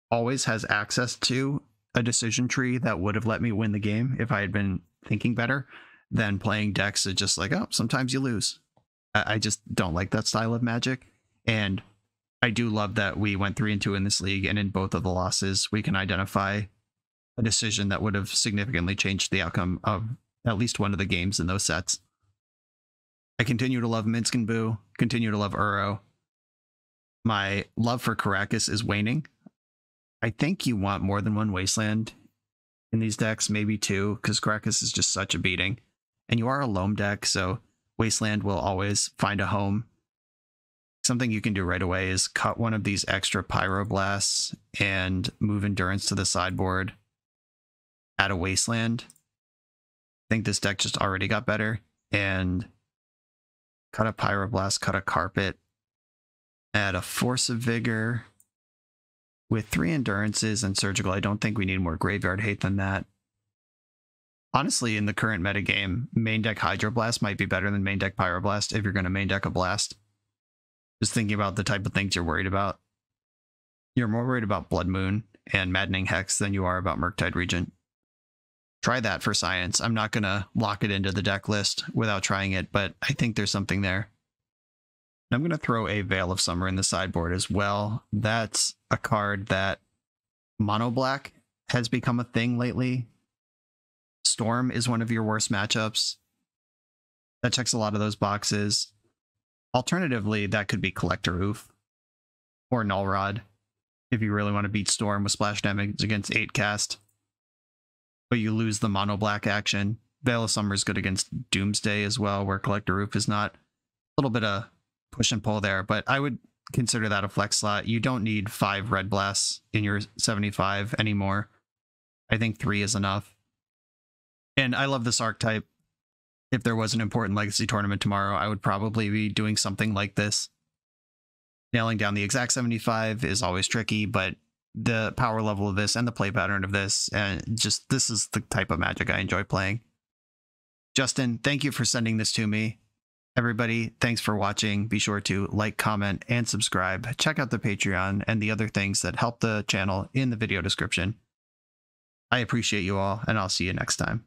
always has access to a decision tree that would have let me win the game if I had been thinking better, than playing decks that just like, oh, sometimes you lose. I just don't like that style of Magic. And I do love that we went 3-2 in this league, and in both of the losses, we can identify a decision that would have significantly changed the outcome of at least one of the games in those sets. I continue to love Minsc Boo, continue to love Uro. My love for Karakas is waning. I think you want more than 1 Wasteland in these decks, maybe 2, because Karakas is just such a beating. And you are a Loam deck, so Wasteland will always find a home. Something you can do right away is cut one of these extra Pyroblasts and move Endurance to the sideboard. Add a Wasteland. I think this deck just already got better. And cut a Pyroblast, cut a Carpet. Add a Force of Vigor. With 3 Endurances and Surgical, I don't think we need more graveyard hate than that. Honestly, in the current metagame, main deck Hydroblast might be better than main deck Pyroblast if you're going to main deck a Blast. Just thinking about the type of things you're worried about. You're more worried about Blood Moon and Maddening Hex than you are about Murktide Regent. Try that for science. I'm not going to lock it into the deck list without trying it, but I think there's something there. I'm going to throw a Veil of Summer in the sideboard as well. That's a card that mono black has become a thing lately. Storm is one of your worst matchups. That checks a lot of those boxes. Alternatively, that could be Collector Oof or Null Rod if you really want to beat Storm with splash damage against 8 cast. But you lose the mono black action. Veil of Summer is good against Doomsday as well, where Collector Roof is not. A little bit of push and pull there, but I would consider that a flex slot. You don't need 5 Red Blasts in your 75 anymore. I think 3 is enough. And I love this archetype. If there was an important Legacy tournament tomorrow, I would probably be doing something like this. Nailing down the exact 75 is always tricky, but the power level of this and the play pattern of this, and just this is the type of Magic I enjoy playing. Justin, thank you for sending this to me. Everybody, thanks for watching. Be sure to like, comment, and subscribe. Check out the Patreon and the other things that help the channel in the video description. I appreciate you all, and I'll see you next time.